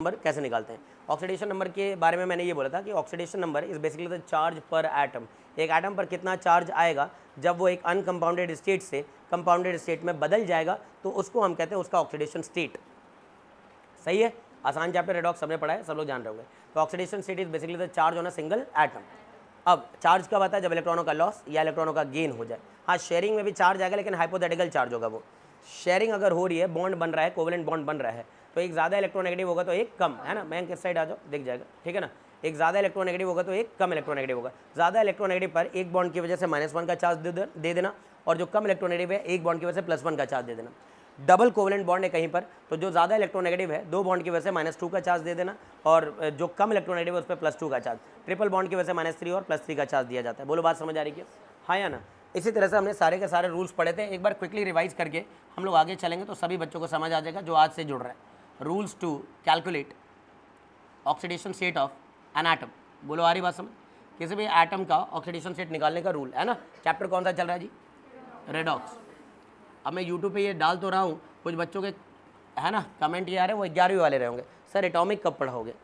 Number कैसे निकालते हैं। ऑक्सीडेशन नंबर के बारे में मैंने ये बोला था कि oxidation number is basically the charge पर एटम। एक एटम पर कितना चार्ज आएगा जब वो एक अनकंपाउंडेड स्टेट से कंपाउंडेड स्टेट में बदल जाएगा, तो उसको हम कहते हैं उसका ऑक्सीडेशन स्टेट। सही है, आसान चैप्टर रेडॉक्स सबने पढ़ा है, सब लोग जान रहे होंगे। तो oxidation state is basically the charge on a single atom. अब चार्ज कब आता है? जब इलेक्ट्रॉनों का लॉस या इलेक्ट्रॉनों का गेन हो जाए। हाँ, शेयरिंग में भी चार्ज आएगा, लेकिन हाइपोथेटिकल चार्ज होगा वो। शेयरिंग अगर हो रही है, बॉन्ड बन रहा है, कोवेलेंट बॉन्ड बन रहा है, तो एक ज़्यादा इलेक्ट्रोनेगेटिव होगा तो एक कम, है ना। मैं किस साइड आ जाओ, दिख जाएगा, ठीक है ना। एक ज़्यादा इलेक्ट्रोनेगेटिव होगा तो एक कम इलेक्ट्रोनेगेटिव होगा। ज़्यादा इलेक्ट्रोनेगेटिव पर एक बॉन्ड की वजह से -1 का चार्ज दे देना, और जो कम इलेक्ट्रोनेगेटिव है एक बॉन्ड की वजह से +1 का चार्ज दे देना। डबल कोवेलेंट बॉन्ड है कहीं पर, तो जो ज़्यादा इलेक्ट्रोनेगेटिव है 2 बॉन्ड की वजह से -2 का चार्ज दे देना, और जो कम इलेक्ट्रोनेगेटिव है उस पर +2 का चार्ज। ट्रिपल बॉन्ड की वजह से -3 और +3 का चार्ज दिया जाता है। बोलो बात समझ आ रही है? हाँ या ना। इसी तरह से हमने सारे के सारे रूल्स पढ़े थे। एक बार क्विकली रिवाइज करके हम लोग आगे चलेंगे तो सभी बच्चों को समझ आ जाएगा जो आज से जुड़ रहा है। Rules to calculate oxidation state of an atom. बोलो आ रही बात समझ? किसी भी एटम का ऑक्सीडेशन स्टेट निकालने का रूल है ना। चैप्टर कौन सा चल रहा है जी? रेडॉक्स। अब मैं यूट्यूब पे ये डाल तो रहा हूँ, कुछ बच्चों के है ना कमेंट ये आ रहे हैं, वो 11वीं वाले रहे होंगे, सर एटॉमिक कब पढ़ाओगे?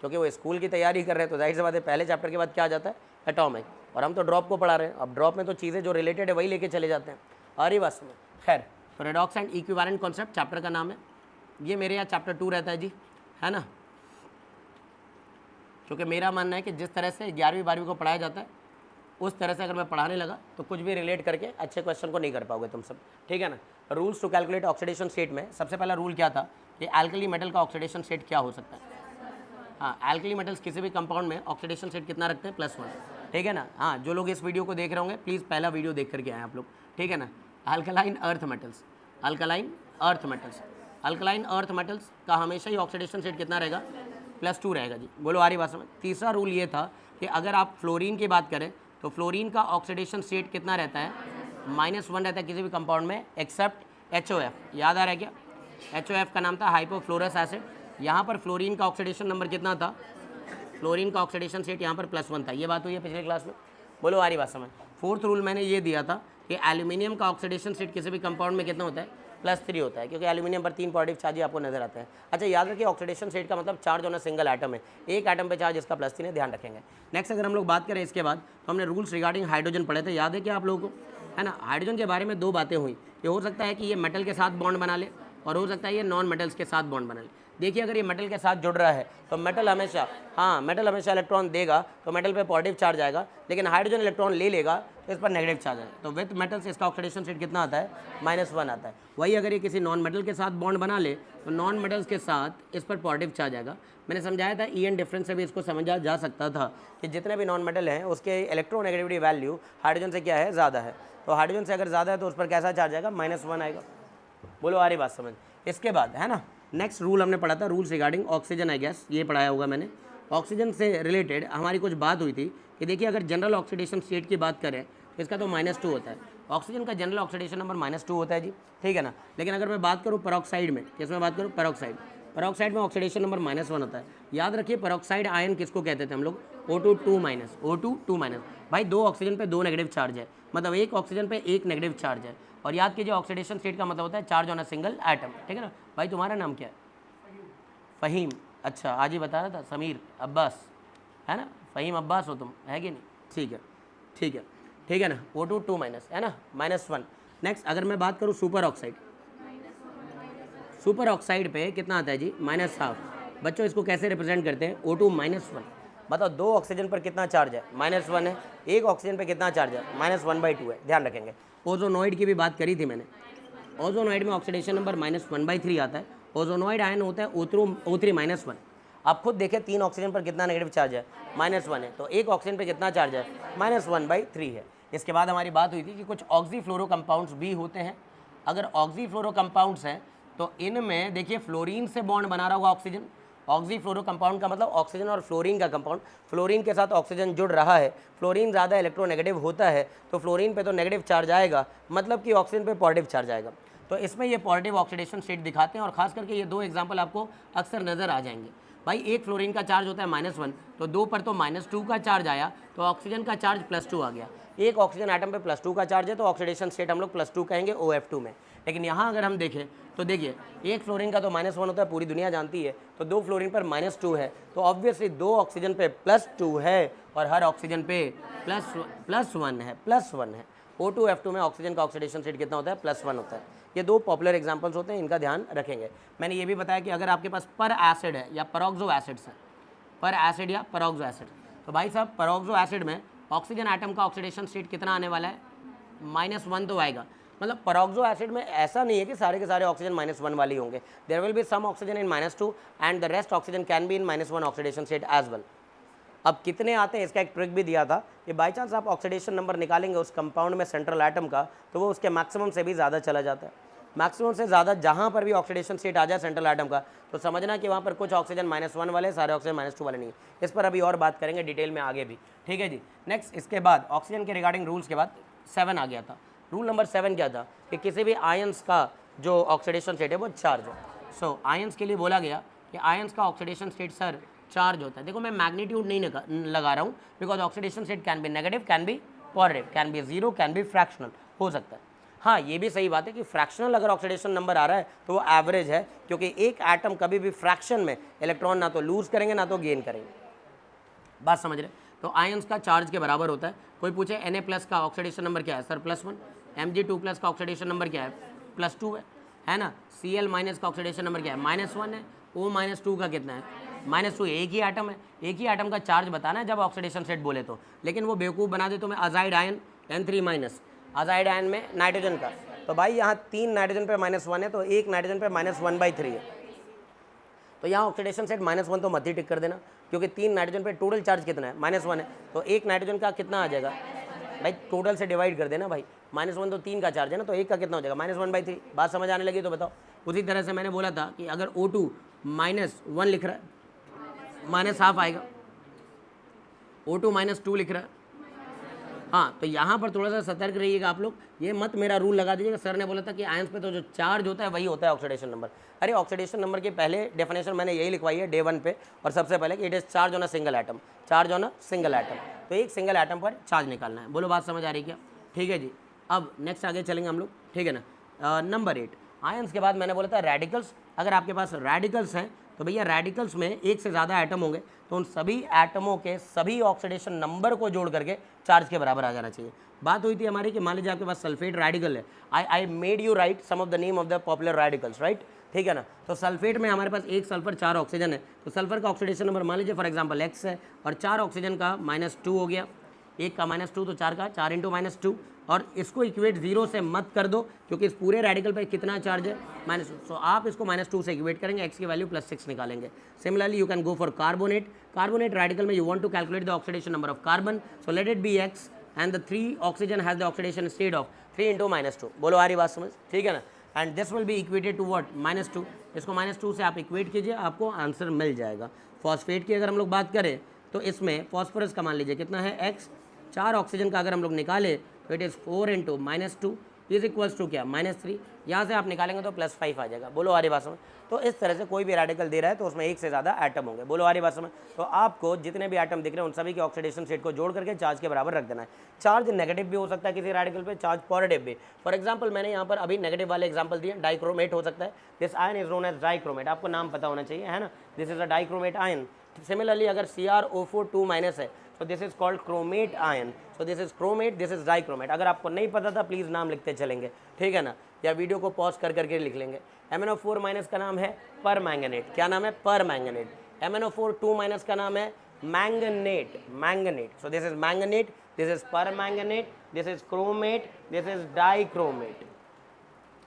क्योंकि वो स्कूल की तैयारी कर रहे हैं, तो जाहिर सी बात है पहले चैप्टर के बाद क्या आ जाता है? एटॉमिक। और हम तो ड्रॉप को पढ़ा रहे हैं। अब ड्रॉप में तो चीज़ें जो रिलेटेड है वही लेके चले जाते हैं। आ रही बात समझ? खैर, तो redox and equivalent concept chapter का नाम है। ये मेरे यहाँ चैप्टर 2 रहता है जी, है ना। क्योंकि मेरा मानना है कि जिस तरह से 11वीं 12वीं को पढ़ाया जाता है, उस तरह से अगर मैं पढ़ाने लगा तो कुछ भी रिलेट करके अच्छे क्वेश्चन को नहीं कर पाओगे तुम सब, ठीक है ना। Rules to calculate oxidation state में सबसे पहला रूल क्या था कि एल्कली मेटल का ऑक्सीडेशन स्टेट क्या हो सकता है। हाँ, एल्कली मेटल्स किसी भी कंपाउंड में ऑक्सीडेशन स्टेट कितना रखते हैं? +1, ठीक है ना। हाँ, जो लोग इस वीडियो को देख रहे होंगे प्लीज़ पहला वीडियो देख करके आए आप लोग, ठीक है ना। Alkaline earth metals, alkaline earth metals, alkaline earth metals का हमेशा ही ऑक्सीडेशन स्टेट कितना रहेगा? +2 रहेगा जी। बोलो आ रही बात समझ? तीसरा रूल ये था कि अगर आप फ्लोरीन की बात करें तो फ्लोरीन का ऑक्सीडेशन स्टेट कितना रहता है? -1 रहता है किसी भी कंपाउंड में एक्सेप्ट HOF। याद आ रहा है क्या? HOF का नाम था हाइपोफ्लोरस एसिड। यहाँ पर फ्लोरीन का ऑक्सीडेशन नंबर कितना था? फ्लोरीन का ऑक्सीडेशन स्टेट यहाँ पर +1 था। ये बात हुई है पिछले क्लास में। बोलो आ रही बात समझ? फोर्थ रूल मैंने ये दिया था कि एल्यूमिनियम का ऑक्सीडेशन स्टेट किसी भी कंपाउंड में कितना होता है? +3 होता है, क्योंकि एल्यूमिनियम पर 3 पॉजिटिव चार्ज आपको नजर आता है। अच्छा, याद रखिए ऑक्सीडेशन स्टेट का मतलब charge on a single atom है, एक एटम पे चार्ज इसका +3 है, ध्यान रखेंगे। नेक्स्ट अगर हम लोग बात करें इसके बाद, तो हमने रूल्स रिगार्डिंग हाइड्रोजन पढ़े थे, याद है क्या आप लोगों को? है ना। हाइड्रोजन के बारे में 2 बातें हुई। ये हो सकता है कि ये मेटल के साथ बॉन्ड बना ले, और हो सकता है ये नॉन मेटल्स के साथ बॉन्ड बना ले। देखिए, अगर ये मेटल के साथ जुड़ रहा है तो मेटल हमेशा, हाँ मेटल हमेशा इलेक्ट्रॉन देगा, तो मेटल पे पॉजिटिव चार्ज आएगा, लेकिन हाइड्रोजन इलेक्ट्रॉन ले लेगा तो इस पर नेगेटिव चार्ज आएगा। तो विथ मेटल्स इसका ऑक्सीडेशन स्टेट कितना आता है? -1 आता है। वही अगर ये किसी नॉन मेटल के साथ बॉन्ड बना ले तो नॉन मेटल्स के साथ इस पर पॉजिटिव चार्ज आएगा। मैंने समझाया था EN डिफरेंस से भी इसको समझा जा सकता था कि जितने भी नॉन मेटल हैं उसके इलेक्ट्रोनेगेटिविटी वैल्यू हाइड्रोजन से क्या है? ज़्यादा है। तो हाइड्रोजन से अगर ज़्यादा है तो उस पर कैसा चार्ज आएगा? -1 आएगा। बोलो आ रही बात समझ? इसके बाद है ना, नेक्स्ट रूल हमने पढ़ा था rules regarding oxygen, I guess ये पढ़ाया होगा मैंने। ऑक्सीजन से रिलेटेड हमारी कुछ बात हुई थी कि देखिए, अगर जनरल ऑक्सीडेशन स्टेट की बात करें तो इसका तो -2 होता है। ऑक्सीजन का जनरल ऑक्सीडेशन नंबर -2 होता है जी, ठीक है ना। लेकिन अगर मैं बात करूँ पेरोक्साइड में, किसमें बात करूँ? पेरोक्साइड। पेरोक्साइड में ऑक्सीडेशन नंबर -1 होता है। याद रखिए, पेरोक्साइड आयन किसको कहते थे हम लोग? O2 -। भाई 2 ऑक्सीजन पे 2 नेगेटिव चार्ज है, मतलब एक ऑक्सीजन पे 1 नेगेटिव चार्ज है। और याद कीजिए ऑक्सीडेशन स्टेट का मतलब होता है charge on a single atom, ठीक है ना। भाई तुम्हारा नाम क्या है? फ़हीम। अच्छा, आज ही बता रहा था, समीर अब्बास, है ना। फ़हीम अब्बास हो तुम, है कि नहीं? ठीक है, ठीक है, ठीक है ना। O2 है ना, -1। नेक्स्ट अगर मैं बात करूँ सुपर ऑक्साइड, सुपर ऑक्साइड पे कितना आता है जी? -1/2। बच्चों इसको कैसे रिप्रेजेंट करते हैं? O2 -1। बताओ 2 ऑक्सीजन पर कितना चार्ज है? -1 है। एक ऑक्सीजन पे कितना चार्ज है? -1/2 है, ध्यान रखेंगे। ओजोनॉइड की भी बात करी थी मैंने। ओजोनॉइड में ऑक्सीडेशन नंबर -1/3 आता है। ओजोनॉइड आयन होता है O3 -1। आप खुद देखें 3 ऑक्सीजन पर कितना नेगेटिव चार्ज है? -1 है। तो एक ऑक्सीजन पर कितना चार्ज है? -1/3 है। इसके बाद हमारी बात हुई थी कि कुछ ऑक्सीफ्लोरो कंपाउंड्स भी होते हैं। अगर ऑक्सीफ्लोरो कंपाउंड्स हैं तो इनमें देखिए फ्लोरीन से बॉन्ड बना रहा होगा ऑक्सीजन। ऑक्सीफ्लोरो कंपाउंड का मतलब ऑक्सीजन और फ्लोरीन का कंपाउंड। फ्लोरीन के साथ ऑक्सीजन जुड़ रहा है, फ्लोरीन ज़्यादा इलेक्ट्रोनेगेटिव होता है, तो फ्लोरीन पे तो नेगेटिव चार्ज आएगा, मतलब कि ऑक्सीजन पे पॉजिटिव चार्ज आएगा। तो इसमें ये पॉजिटिव ऑक्सीडेशन स्टेट दिखाते हैं, और खास करके ये 2 एग्जाम्पल आपको अक्सर नज़र आ जाएंगे। भाई एक फ्लोरीन का चार्ज होता है -1, तो 2 पर तो -2 का चार्ज आया, तो ऑक्सीजन का चार्ज +2 आ गया। एक ऑक्सीजन एटम पे +2 का चार्ज है, तो ऑक्सीडेशन स्टेट हम लोग +2 कहेंगे OF2 में। लेकिन यहाँ अगर हम देखें तो देखिए एक फ्लोरीन का तो -1 होता है, पूरी दुनिया जानती है, तो 2 फ्लोरीन पर -2 है, तो ऑब्वियसली 2 ऑक्सीजन पे +2 है और हर ऑक्सीजन पे +1 है। O2F2 में ऑक्सीजन का ऑक्सीडेशन स्टेट कितना होता है? +1 होता है। ये 2 पॉपुलर एग्जांपल्स होते हैं, इनका ध्यान रखेंगे। मैंने ये भी बताया कि अगर आपके पास पर एसिड है या परऑक्सो एसिड्स है, पर एसिड या परऑक्सो एसिड, तो भाई साहब परऑक्सो एसिड में ऑक्सीजन एटम का ऑक्सीडेशन स्टेट कितना आने वाला है? -1 तो आएगा। मतलब परऑक्सो एसिड में ऐसा नहीं है कि सारे के सारे ऑक्सीजन -1 वाले होंगे, there will be some oxygen in -2 and the rest oxygen can be in -1 oxidation state as well. अब कितने आते हैं इसका एक ट्रिक भी दिया था कि बाई चांस आप ऑक्सीडेशन नंबर निकालेंगे उस कंपाउंड में सेंट्रल एटम का, तो वो उसके मैक्सिमम से भी ज़्यादा चला जाता है। मैक्सिमम से ज़्यादा जहाँ पर भी ऑक्सीडेशन स्टेट आ जाए सेंट्रल एटम का, तो समझना कि वहाँ पर कुछ ऑक्सीजन -1 वाले, सारे ऑक्सीजन -2 वाले नहीं। इस पर अभी और बात करेंगे डिटेल में आगे भी, ठीक है जी। नेक्स्ट इसके बाद ऑक्सीजन के रिगार्डिंग रूल्स के बाद 7 आ गया था। रूल नंबर 7 क्या था कि किसी भी आयंस का जो ऑक्सीडेशन स्टेट है वो चार्ज हो। सो आयंस के लिए बोला गया कि आयंस का ऑक्सीडेशन स्टेट सर चार्ज होता है। देखो मैं मैग्नीट्यूड नहीं लगा रहा हूँ, because oxidation state can be negative, can be positive, can be 0, can be fractional, हो सकता है। हाँ ये भी सही बात है कि फ्रैक्शनल अगर ऑक्सीडेशन नंबर आ रहा है तो वो एवरेज है, क्योंकि एक एटम कभी भी फ्रैक्शन में इलेक्ट्रॉन ना तो लूज करेंगे ना तो गेन करेंगे। बात समझ रहे? तो आयंस का चार्ज के बराबर होता है। कोई पूछे Na+ का ऑक्सीडेशन नंबर क्या है? सर +1। Mg2+ का ऑक्सीडेशन नंबर क्या है? +2 है ना। Cl- का ऑक्सीडेशन नंबर क्या है? -1 है। O-2 का कितना है? -2। एक ही एटम है, एक ही एटम का चार्ज बताना है जब ऑक्सीडेशन सेट बोले तो, लेकिन वो बेवकूफ़ बना दे तो मैं azide ion N3-, azide ion में नाइट्रोजन का, तो भाई यहाँ 3 नाइट्रोजन पे -1 है, तो एक नाइट्रोजन पे -1/3 है, तो यहाँ ऑक्सीडेशन सेट -1 तो मत ही टिक कर देना, क्योंकि 3 नाइट्रोजन पे टोटल चार्ज कितना है? -1 है, तो एक नाइट्रोजन का कितना आ जाएगा भाई? टोटल से डिवाइड कर देना भाई, -1 तो 3 का चार्ज है ना, तो एक का कितना हो जाएगा? -1/3। बात समझ आने लगी तो बताओ। उसी तरह से मैंने बोला था कि अगर O2 -1 लिख रहा है, -½ आएगा। O2 -2 लिख रहा है, हाँ, तो यहाँ पर थोड़ा सा सतर्क रहिएगा आप लोग, ये मत मेरा रूल लगा दीजिएगा सर ने बोला था कि आयंस पे तो जो चार्ज होता है वही होता है ऑक्सीडेशन नंबर। अरे ऑक्सीडेशन नंबर के पहले डेफिनेशन मैंने यही लिखवाई है डे 1 पे, और सबसे पहले कि it is charge on a single atom, charge on a single atom, तो एक सिंगल एटम पर चार्ज निकालना है। बोलो बात समझ आ रही क्या? ठीक है जी। अब नेक्स्ट आगे चलेंगे हम लोग, ठीक है ना। नंबर 8 आयंस के बाद मैंने बोला था रेडिकल्स। अगर आपके पास रेडिकल्स हैं तो भैया रेडिकल्स में एक से ज़्यादा एटम होंगे, तो उन सभी एटमों के सभी ऑक्सीडेशन नंबर को जोड़ करके चार्ज के बराबर आ जाना चाहिए। बात हुई थी हमारी कि मान लीजिए आपके पास सल्फेट रेडिकल है, I made you write some of the name of the popular radicals, right, ठीक है ना। तो सल्फेट में हमारे पास एक सल्फर 4 ऑक्सीजन है, तो सल्फर का ऑक्सीडेशन नंबर मान लीजिए फॉर एग्जांपल X है, और 4 ऑक्सीजन का -2 हो गया, एक का -2 तो 4 का 4 × -2, और इसको इक्वेट 0 से मत कर दो, क्योंकि इस पूरे रेडिकल पे कितना चार्ज है? -2, सो आप इसको -2 से इक्वेट करेंगे, x की वैल्यू +6 निकालेंगे। Similarly you can go for carbonate. Carbonate radical में you want to calculate the oxidation number of carbon, so let it be x and the 3 oxygen has the oxidation state of 3 × -2। बोलो आ रही बात समझ? ठीक है ना। And this will be equated to what? -2। इसको -2 से आप इक्वेट कीजिए, आपको आंसर मिल जाएगा। फॉस्फेट की अगर हम लोग बात करें तो इसमें फॉस्फोरस का मान लीजिए कितना है? x। 4 ऑक्सीजन का अगर हम लोग निकाले तो it is 4 × -2 is equals to क्या? -3। यहाँ से आप निकालेंगे तो +5 आ जाएगा। बोलो आ रही बात समझ? तो इस तरह से कोई भी रेडिकल दे रहा है तो उसमें एक से ज़्यादा एटम होंगे। बोलो आ रही बात समझ? तो आपको जितने भी एटम दिख रहे हैं उन सभी के ऑक्सीडेशन स्टेट को जोड़ करके चार्ज के बराबर रख देना है। चार्ज नेगेटिव भी हो सकता है किसी रेडिकल पे, चार्ज पॉजिटिव भी। फॉर एग्जाम्पल मैंने यहाँ पर अभी नेगेटिव वाले एग्जाम्पल दिए, डाइक्रोमेट हो सकता है, this ion is known as dichromate, आपको नाम पता होना चाहिए, है ना, this is a dichromate ion. Similarly अगर CrO4 2- है, so this is called chromate ion, so this is chromate, this is dichromate। अगर आपको नहीं पता था प्लीज़ नाम लिखते चलेंगे, ठीक है ना, या वीडियो को पॉज कर करके लिख लेंगे। MnO4- का नाम है परमैंगनेट। क्या नाम है? परमैंगनेट। MnO4 2- का नाम है manganate, manganate. So this is manganate, this is permanganate, this is chromate, this is dichromate.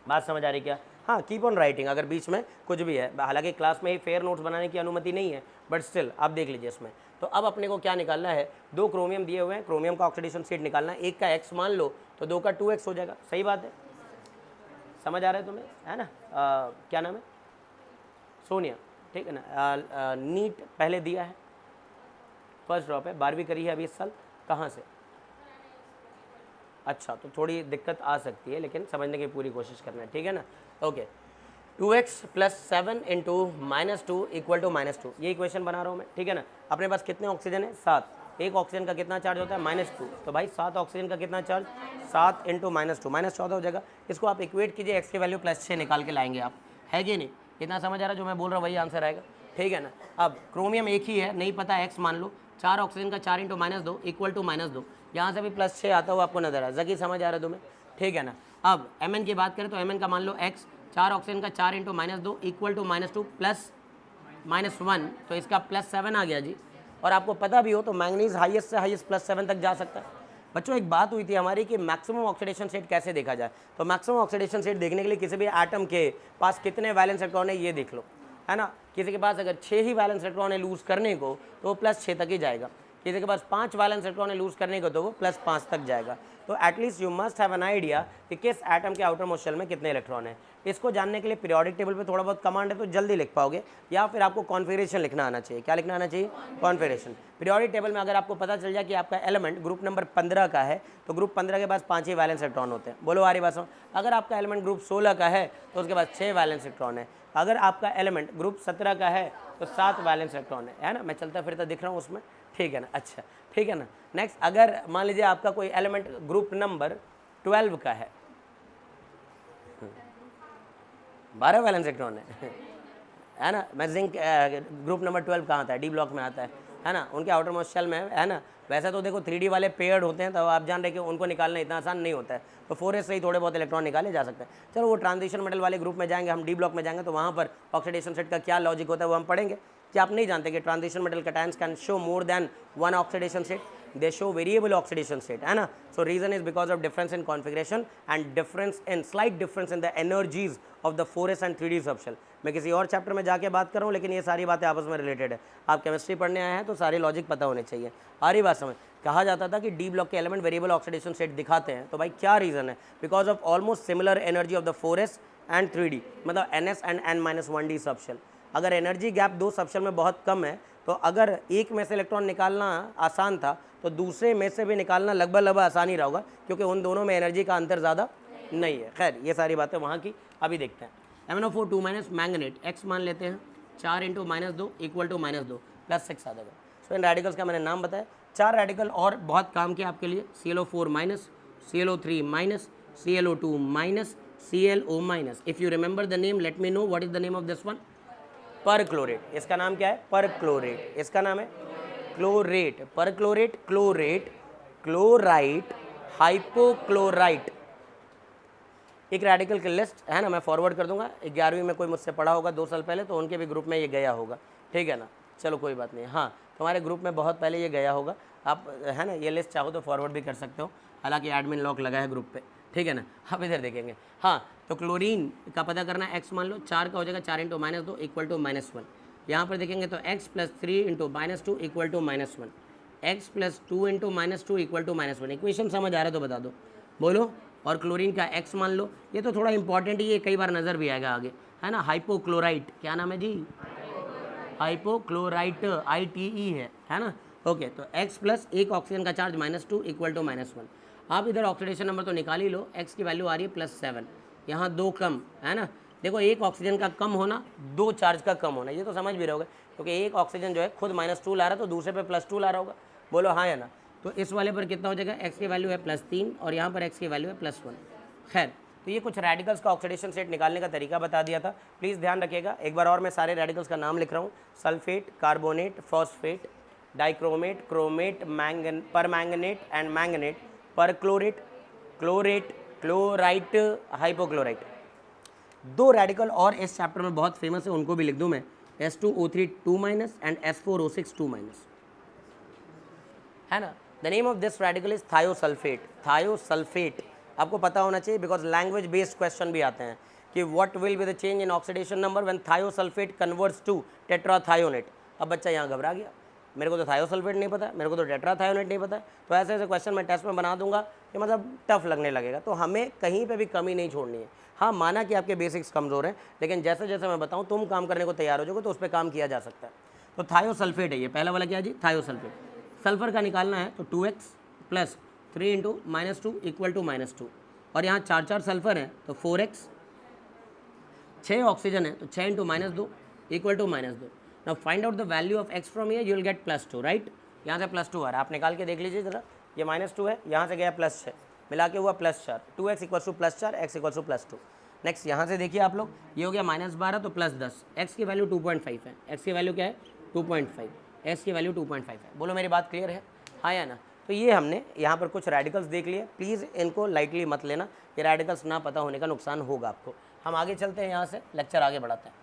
बात समझ आ रही क्या? हाँ, कीप ऑन राइटिंग अगर बीच में कुछ भी है, हालांकि क्लास में ही फेयर नोट्स बनाने की अनुमति नहीं है, बट स्टिल आप देख लीजिए इसमें। तो अब अपने को क्या निकालना है? 2 क्रोमियम दिए हुए हैं, क्रोमियम का ऑक्सीडेशन स्टेट निकालना है। एक का x मान लो तो 2 का 2x हो जाएगा। सही बात है, समझ आ रहा है तुम्हें, है ना। क्या नाम है? सोनिया, ठीक है ना। नीट पहले दिया है, फर्स्ट ड्रॉप है, 12वीं करी है अभी इस साल। कहाँ से? अच्छा, तो थोड़ी दिक्कत आ सकती है, लेकिन समझने की पूरी कोशिश करना है, ठीक है ना। ओके, 2x + 7 × -2 = -2, ये इक्वेशन बना रहा हूँ मैं, ठीक है ना। अपने पास कितने ऑक्सीजन है? 7। एक ऑक्सीजन का कितना चार्ज होता है -2, तो भाई 7 ऑक्सीजन का कितना चार्ज, 7 × -2 -14 हो जाएगा। इसको आप इक्वेट कीजिए, x की वैल्यू +6 निकाल के लाएंगे आप, है कि नहीं? इतना समझ आ रहा है जो मैं बोल रहा हूँ वही आंसर आएगा, ठीक है ना। अब क्रोमियम एक ही है, नहीं पता x मान लो, 4 ऑक्सीजन का 4 × -2 इक्वल टू -2, यहाँ से भी +6 आता हुआ आपको नजर आ रहा है, जगी समझ आ रहा है तुम्हें, ठीक है ना। अब Mn की बात करें तो Mn का मान लो x, 4 ऑक्सीजन का 4 × -2 इक्वल टू -2 प्लस -1, तो इसका +7 आ गया जी। और आपको पता भी हो तो मैंगनीज हाईएस्ट से हाईएस्ट +7 तक जा सकता है। बच्चों एक बात हुई थी हमारी कि मैक्सिमम ऑक्सीडेशन स्टेट कैसे देखा जाए, तो मैक्सिमम ऑक्सीडेशन स्टेट देखने के लिए किसी भी एटम के पास कितने वैलेंस इलेक्ट्रॉन है ये देख लो, है ना। किसी के पास अगर 6 ही वैलेंस इलेक्ट्रॉन है लूज़ करने को तो वो +6 तक ही जाएगा, किसी के पास 5 वैलेंस इलेक्ट्रॉन है लूज़ करने को तो वो +5 तक जाएगा। तो at least you must have an idea कि किस एटम के आउटर मोस्ट शेल में कितने इलेक्ट्रॉन है। इसको जानने के लिए पीरियोडिक टेबल पे थोड़ा बहुत कमांड है तो जल्दी लिख पाओगे, या फिर आपको कॉन्फिगरेशन लिखना आना चाहिए। क्या लिखना आना चाहिए? कॉन्फिगरेशन। पीरियोडिक टेबल में अगर आपको पता चल जाए कि आपका एलिमेंट ग्रुप नंबर 15 का है तो ग्रुप 15 के पास 5 ही वैलेंस इलेक्ट्रॉन होते हैं। बोलो आ रही बात समझ। अगर आपका एलिमेंट ग्रुप 16 का है तो उसके पास 6 वैलेंस इलेक्ट्रॉन है। अगर आपका एलिमेंट ग्रुप 17 का है तो 7 वैलेंस इलेक्ट्रॉन है ना। मैं चलता फिरता दिख रहा हूँ उसमें, ठीक है ना। अच्छा ठीक है ना। नेक्स्ट, अगर मान लीजिए आपका कोई एलिमेंट ग्रुप नंबर 12 का है, 12 वैलेंस इलेक्ट्रॉन है ना। मैं जिंक ग्रुप नंबर 12 कहाँ आता है? डी ब्लॉक में आता है ना। उनके आउटर मोस्ट शेल में है ना। वैसे तो देखो 3D वाले पेयर्ड होते हैं तो आप जान रहे कि उनको निकालना इतना आसान नहीं होता है, तो 4s से ही थोड़े बहुत इलेक्ट्रॉन निकाले जा सकते हैं। चलो वो ट्रांजिशन मेटल वाले ग्रुप में जाएंगे, हम डी ब्लॉक में जाएंगे तो वहाँ पर ऑक्सीडेशन सेट का क्या लॉजिक होता है वो हम पढ़ेंगे। कि आप नहीं जानते कि transition metal cations can show more than one oxidation state, they show variable oxidation state, है ना। So reason is because of difference in configuration and difference in slight difference in the energies of the 4s and 3d subshell। मैं किसी और chapter में जाके बात कर रहा हूँ लेकिन ये सारी बातें आपस में रिलेटेड है। आप केमिस्ट्री पढ़ने आए हैं तो सारे लॉजिक पता होने चाहिए। आ रही बात समझ। कहा जाता था कि डी ब्लॉक के एलिमेंट वेरिएबल ऑक्सीडेशन स्टेट दिखाते हैं, तो भाई क्या रीज़न है? Because of almost similar energy of the 4s and 3d, मतलब ns एंड n-1d सबशेल। अगर एनर्जी गैप दो सबशेल में बहुत कम है तो अगर एक में से इलेक्ट्रॉन निकालना आसान था तो दूसरे में से भी निकालना लगभग आसान ही रहेगा, क्योंकि उन दोनों में एनर्जी का अंतर ज़्यादा नहीं है। खैर ये सारी बातें वहाँ की अभी देखते हैं। MnO4 2- मैंगनेट, x मान लेते हैं, 4 × -2 इक्वल टू -2 +6 आ जाएगा। सो इन रेडिकल्स का मैंने नाम बताया। 4 रेडिकल और बहुत काम किया आपके लिए, ClO4-, ClO3-, ClO2-, ClO-। If you remember the name let me know what is the name of this one. Perchlorate. इसका नाम क्या है? परक्लोरेट। इसका नाम है chlorate, perchlorate, chlorate, chlorite, hypochlorite. एक रेडिकल की लिस्ट है ना, मैं फॉरवर्ड कर दूंगा। 11वीं में कोई मुझसे पढ़ा होगा 2 साल पहले तो उनके भी ग्रुप में ये गया होगा, ठीक है ना। चलो कोई बात नहीं। हाँ तुम्हारे ग्रुप में बहुत पहले ये गया होगा, आप है ना ये लिस्ट चाहो तो फॉरवर्ड भी कर सकते हो, हालांकि एडमिन लॉक लगा है ग्रुप पे, ठीक है ना। अब इधर देखेंगे। हाँ तो क्लोरीन का पता करना है, x मान लो 4 का हो जाएगा, 4 × -2 इक्वल टू -1। यहाँ पर देखेंगे तो x + 3 × -2 equal to -1, x + 2 × -2 equal to -1। Equation समझ आ रहा है तो बता दो, बोलो। और क्लोरीन का x मान लो, ये तो थोड़ा इंपॉर्टेंट ही है, कई बार नज़र भी आएगा आगे, है ना। हाइपोक्लोराइट, क्या नाम है जी? हाइपोक्लोराइट, ITE है ना। ओके तो x + 1 ऑक्सीजन का चार्ज -2 इक्वल टू -1। आप इधर ऑक्सीडेशन नंबर तो निकाल ही लो, x की वैल्यू आ रही है +7, यहाँ 2 कम, है ना। देखो एक ऑक्सीजन का कम होना, 2 चार्ज का कम होना, ये तो समझ भी रहोगे, क्योंकि एक ऑक्सीजन जो है खुद -2 ला रहा है तो दूसरे पे +2 ला रहा होगा। बोलो हाँ या ना। तो इस वाले पर कितना हो जाएगा? x की वैल्यू है +3 और यहाँ पर x की वैल्यू है +1। खैर तो ये कुछ रेडिकल्स का ऑक्सीडेशन स्टेट निकालने का तरीका बता दिया था। प्लीज़ ध्यान रखिएगा। एक बार और मैं सारे रेडिकल्स का नाम लिख रहा हूँ। Sulphate, carbonate, phosphate, dichromate, chromate, permanganate and manganate, perchlorate, chlorate, chlorite, hypochlorite. 2 radical और इस चैप्टर में बहुत फेमस है, उनको भी लिख दूं मैं, S2O3 2- एंड S4O6 2-, है ना। The name of this radical is thiosulphate. Thiosulphate आपको पता होना चाहिए, बिकॉज लैंग्वेज बेस्ड क्वेश्चन भी आते हैं कि what will be the change in oxidation number when thiosulphate converts to tetrathionate. अब बच्चा यहाँ घबरा गया, मेरे को तो थायोसल्फेट नहीं पता, मेरे को तो टेट्राथायोनेट नहीं पता। तो ऐसे ऐसे क्वेश्चन मैं टेस्ट में बना दूंगा कि मतलब टफ लगने लगेगा। तो हमें कहीं पे भी कमी नहीं छोड़नी है। हाँ माना कि आपके बेसिक्स कमज़ोर हैं, लेकिन जैसे जैसे मैं बताऊँ तुम काम करने को तैयार हो जाओगे तो उस पर काम किया जा सकता है। तो थायोसल्फेट है ये पहला वाला, क्या जी? थायोसल्फेट। सल्फर का निकालना है तो 2x + 3 × -2 इक्वल टू -2, और यहाँ 4 सल्फर हैं तो 4x, 6 ऑक्सीजन है तो 6 × -2 equal to -2। Now find out the value of x from here, you will get +2, right? यहाँ से +2 आ रहा है, आप निकाल के देख लीजिए ज़रा, ये -2 है, यहाँ से गया +6, मिला के हुआ +4, 2x = +4, x = +2। नेक्स्ट यहाँ से देखिए आप लोग, ये हो गया -12 तो +10, x की वैल्यू 2.5 है, x की वैल्यू क्या है 2.5, x की वैल्यू 2.5 है। बोलो मेरी बात क्लियर है, हाँ या ना। तो ये हमने यहाँ पर कुछ रेडिकल्स देख लिए, प्लीज़ इनको लाइटली मत लेना, ये रेडिकल्स ना पता होने का नुकसान होगा आपको। हम आगे चलते हैं, यहाँ से लेक्चर आगे बढ़ाते हैं।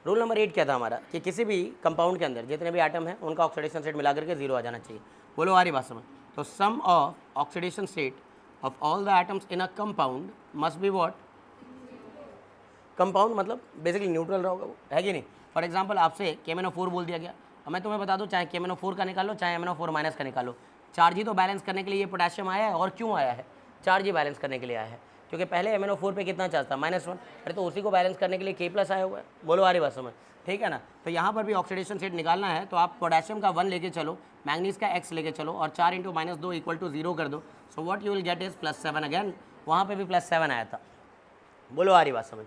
रूल नंबर 8 क्या था हमारा कि किसी भी कंपाउंड के अंदर जितने भी एटम हैं उनका ऑक्सीडेशन स्टेट मिला करके 0 आ जाना चाहिए। बोलो आ रही बात समझ। तो sum of oxidation state of all the atoms in a compound must be what, compound मतलब बेसिकली न्यूट्रल रहोगा वो, है कि नहीं। फॉर एग्जांपल आपसे KMnO4 बोल दिया गया, अब मैं तुम्हें बता दूं चाहे KMnO4 का निकालो चाहे MnO4- का निकालो, चार्ज ही तो बैलेंस करने के लिए ये पोटेशियम आया है। और क्यों आया है, चार्ज ही बैलेंस करने के लिए आया है, क्योंकि पहले MnO4 पे कितना चार्ज था -1, अरे तो उसी को बैलेंस करने के लिए K+ आया हुआ है। बोलो आ रही बात समझ, ठीक है ना। तो यहाँ पर भी ऑक्सीडेशन स्टेट निकालना है तो आप पोटेशियम का 1 लेके चलो, मैंगनीज का x लेके चलो और 4 × -2 = 0 कर दो। So what you will get is +7 again, वहाँ पे भी +7 आया था। बोलो आ रही बात समझ,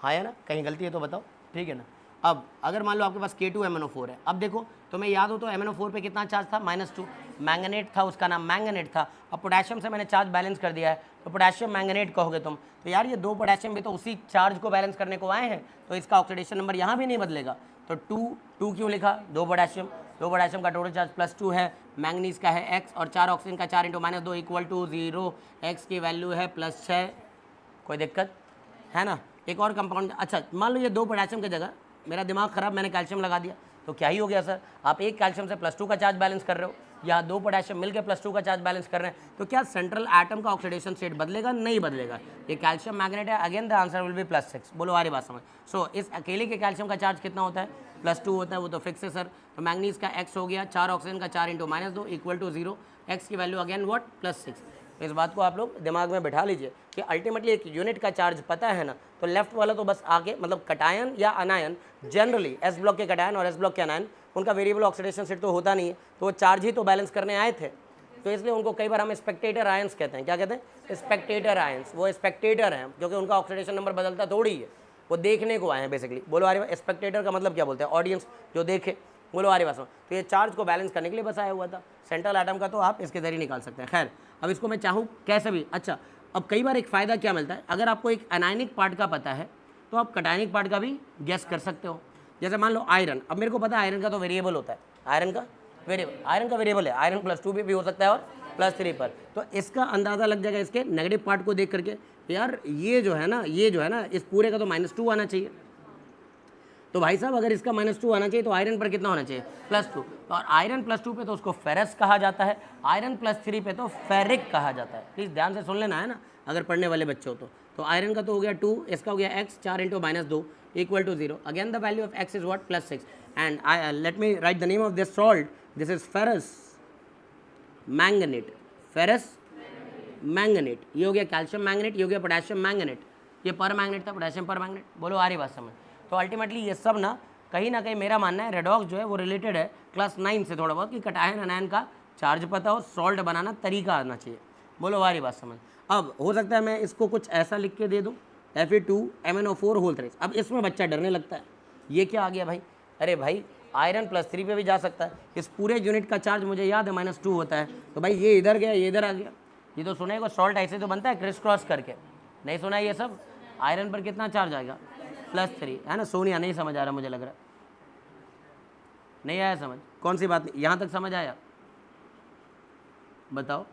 हाँ है ना, कहीं गलती है तो बताओ, ठीक है ना। अब अगर मान लो आपके पास K2MnO4 है, अब देखो तुम्हें याद हो तो MnO4 पे कितना चार्ज था -2, मैंगनेट था, उसका नाम मैंगनेट था। अब पोटेशियम से मैंने चार्ज बैलेंस कर दिया है तो पोटेशियम मैंगनेट कहोगे तुम, तो यार ये 2 पोटेशियम भी तो उसी चार्ज को बैलेंस करने को आए हैं, तो इसका ऑक्सीडेशन नंबर यहाँ भी नहीं बदलेगा। तो 2 क्यों लिखा, 2 पोटेशियम का टोटल चार्ज +2 है, मैंगनीज का है x और 4 ऑक्सीजन का 4 × -2 = 0, x की वैल्यू है +6, कोई दिक्कत है ना। एक और कंपाउंड, अच्छा मान लो ये 2 पोटेशियम की जगह मेरा दिमाग ख़राब, मैंने कैल्शियम लगा दिया तो क्या ही हो गया सर, आप एक कैल्शियम से +2 का चार्ज बैलेंस कर रहे हो, या 2 पोटेशियम मिलकर +2 का चार्ज बैलेंस कर रहे हैं, तो क्या सेंट्रल एटम का ऑक्सीडेशन स्टेट बदलेगा, नहीं बदलेगा। ये कैल्शियम मैग्नेट है, again the answer will be +6। बोलो आ रही बात समझ। सो इस अकेले के कैल्शियम का चार्ज कितना होता है, +2 होता है, वो तो फिक्स है सर। तो मैंगनीज का x हो गया, 4 ऑक्सीजन का 4 × -2 = 0, x की वैल्यू अगेन व्हाट +6। इस बात को आप लोग दिमाग में बैठा लीजिए कि अल्टीमेटली एक यूनिट का चार्ज पता है ना, तो लेफ्ट वाला तो बस आगे मतलब कटायन या अनायन, जनरली S ब्लॉक के कटायन और S ब्लॉक के अनायन उनका वेरिएबल ऑक्सीडेशन स्टेट तो होता नहीं है, तो वो चार्ज ही तो बैलेंस करने आए थे, तो इसलिए उनको कई बार हम स्पेक्टेटर आयंस कहते हैं। क्या कहते हैं, स्पेक्टेटर आयंस। वो स्पेक्टेटर हैं क्योंकि उनका ऑक्सीडेशन नंबर बदलता थोड़ी है, वो देखने को आए हैं बेसिकली। बोलो आ रही बात, स्पेक्टेटर का मतलब क्या बोलते हैं, ऑडियंस जो देखे। बोलो आ रही बात समझ। तो ये चार्ज को बैलेंस करने के लिए बस आया हुआ था, सेंट्रल एटम का तो आप इसके जरिए निकाल सकते हैं। खैर अब इसको मैं चाहूँ कैसे भी, अच्छा अब कई बार एक फ़ायदा क्या मिलता है, अगर आपको एक अनायनिक पार्ट का पता है तो आप कटायनिक पार्ट का भी गेस कर सकते हो। जैसे मान लो आयरन, अब मेरे को पता है आयरन का तो वेरिएबल होता है, आयरन का वेरिएबल है, आयरन +2 भी हो सकता है और +3 पर, तो इसका अंदाज़ा लग जाएगा इसके नेगेटिव पार्ट को देख करके, यार ये जो है ना इस पूरे का तो -2 आना चाहिए। तो भाई साहब अगर इसका -2 आना चाहिए तो आयरन पर कितना होना चाहिए, +2, और आयरन +2 पे तो उसको फेरस कहा जाता है, आयरन +3 पे तो फेरिक कहा जाता है। प्लीज़ ध्यान से सुन लेना है ना अगर पढ़ने वाले बच्चे हो तो आयरन का तो हो गया 2, इसका हो गया x, 4 × -2 = 0, again the value of x is what +6, and let me right the name of this salt, this is ferrous manganate, ferrous manganate, ये हो गया कैल्शियम मैंगनेट, ये हो गया पोटेशियम मैंगनेट, ये पर मैंगनेट था, पोटेशियम पर मैंगनेट। बोलो आ रही बात समझ। तो अल्टीमेटली ये सब ना कहीं मेरा मानना है रेडॉक्स जो है वो रिलेटेड है क्लास 9 से थोड़ा बहुत, कि कटायन अनायन का चार्ज पता हो, सॉल्ट बनाना तरीका आना चाहिए। बोलो आ रही बात समझ। अब हो सकता है मैं इसको कुछ ऐसा लिख के दे दूँ, Fe2MnO4 होल 3, अब इसमें बच्चा डरने लगता है, ये क्या आ गया भाई, अरे भाई आयरन +3 पे भी जा सकता है, इस पूरे यूनिट का चार्ज मुझे याद है -2 होता है, तो भाई ये इधर गया ये इधर आ गया, ये तो सुनेगा सॉल्ट ऐसे तो बनता है क्रिस क्रॉस करके, नहीं सुना ये सब। आयरन पर कितना चार्ज आएगा, +3, है ना। सोनिया नहीं समझ आ रहा, मुझे लग रहा नहीं आया समझ, कौन सी बात नहीं, यहाँ तक समझ आया, बताओ।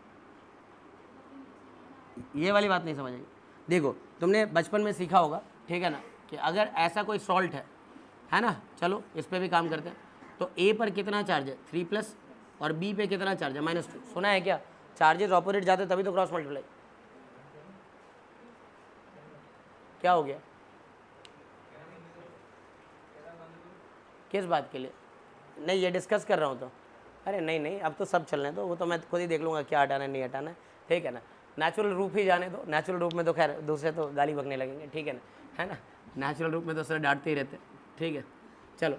ये वाली बात नहीं समझ आई। देखो तुमने बचपन में सीखा होगा, ठीक है ना, कि अगर ऐसा कोई सॉल्ट है ना, चलो इस पर भी काम करते हैं, तो ए पर कितना चार्ज है 3+ और बी पे कितना चार्ज है -2, सुना है क्या, चार्जेस ऑपोजिट जाते तभी तो क्रॉस मल्टीप्लाई। क्या हो गया, किस बात के लिए, नहीं ये डिस्कस कर रहा हूँ तो, अरे नहीं अब तो सब चल रहे हैं, तो वो तो मैं खुद ही देख लूँगा क्या हटाना है नहीं हटाना है, ठीक है ना। नेचुरल रूप ही जाने दो, नेचुरल रूप में तो खैर दूसरे तो गाली बकने लगेंगे, ठीक है ना, नेचुरल रूप में तो सर डांटते ही रहते, ठीक है। चलो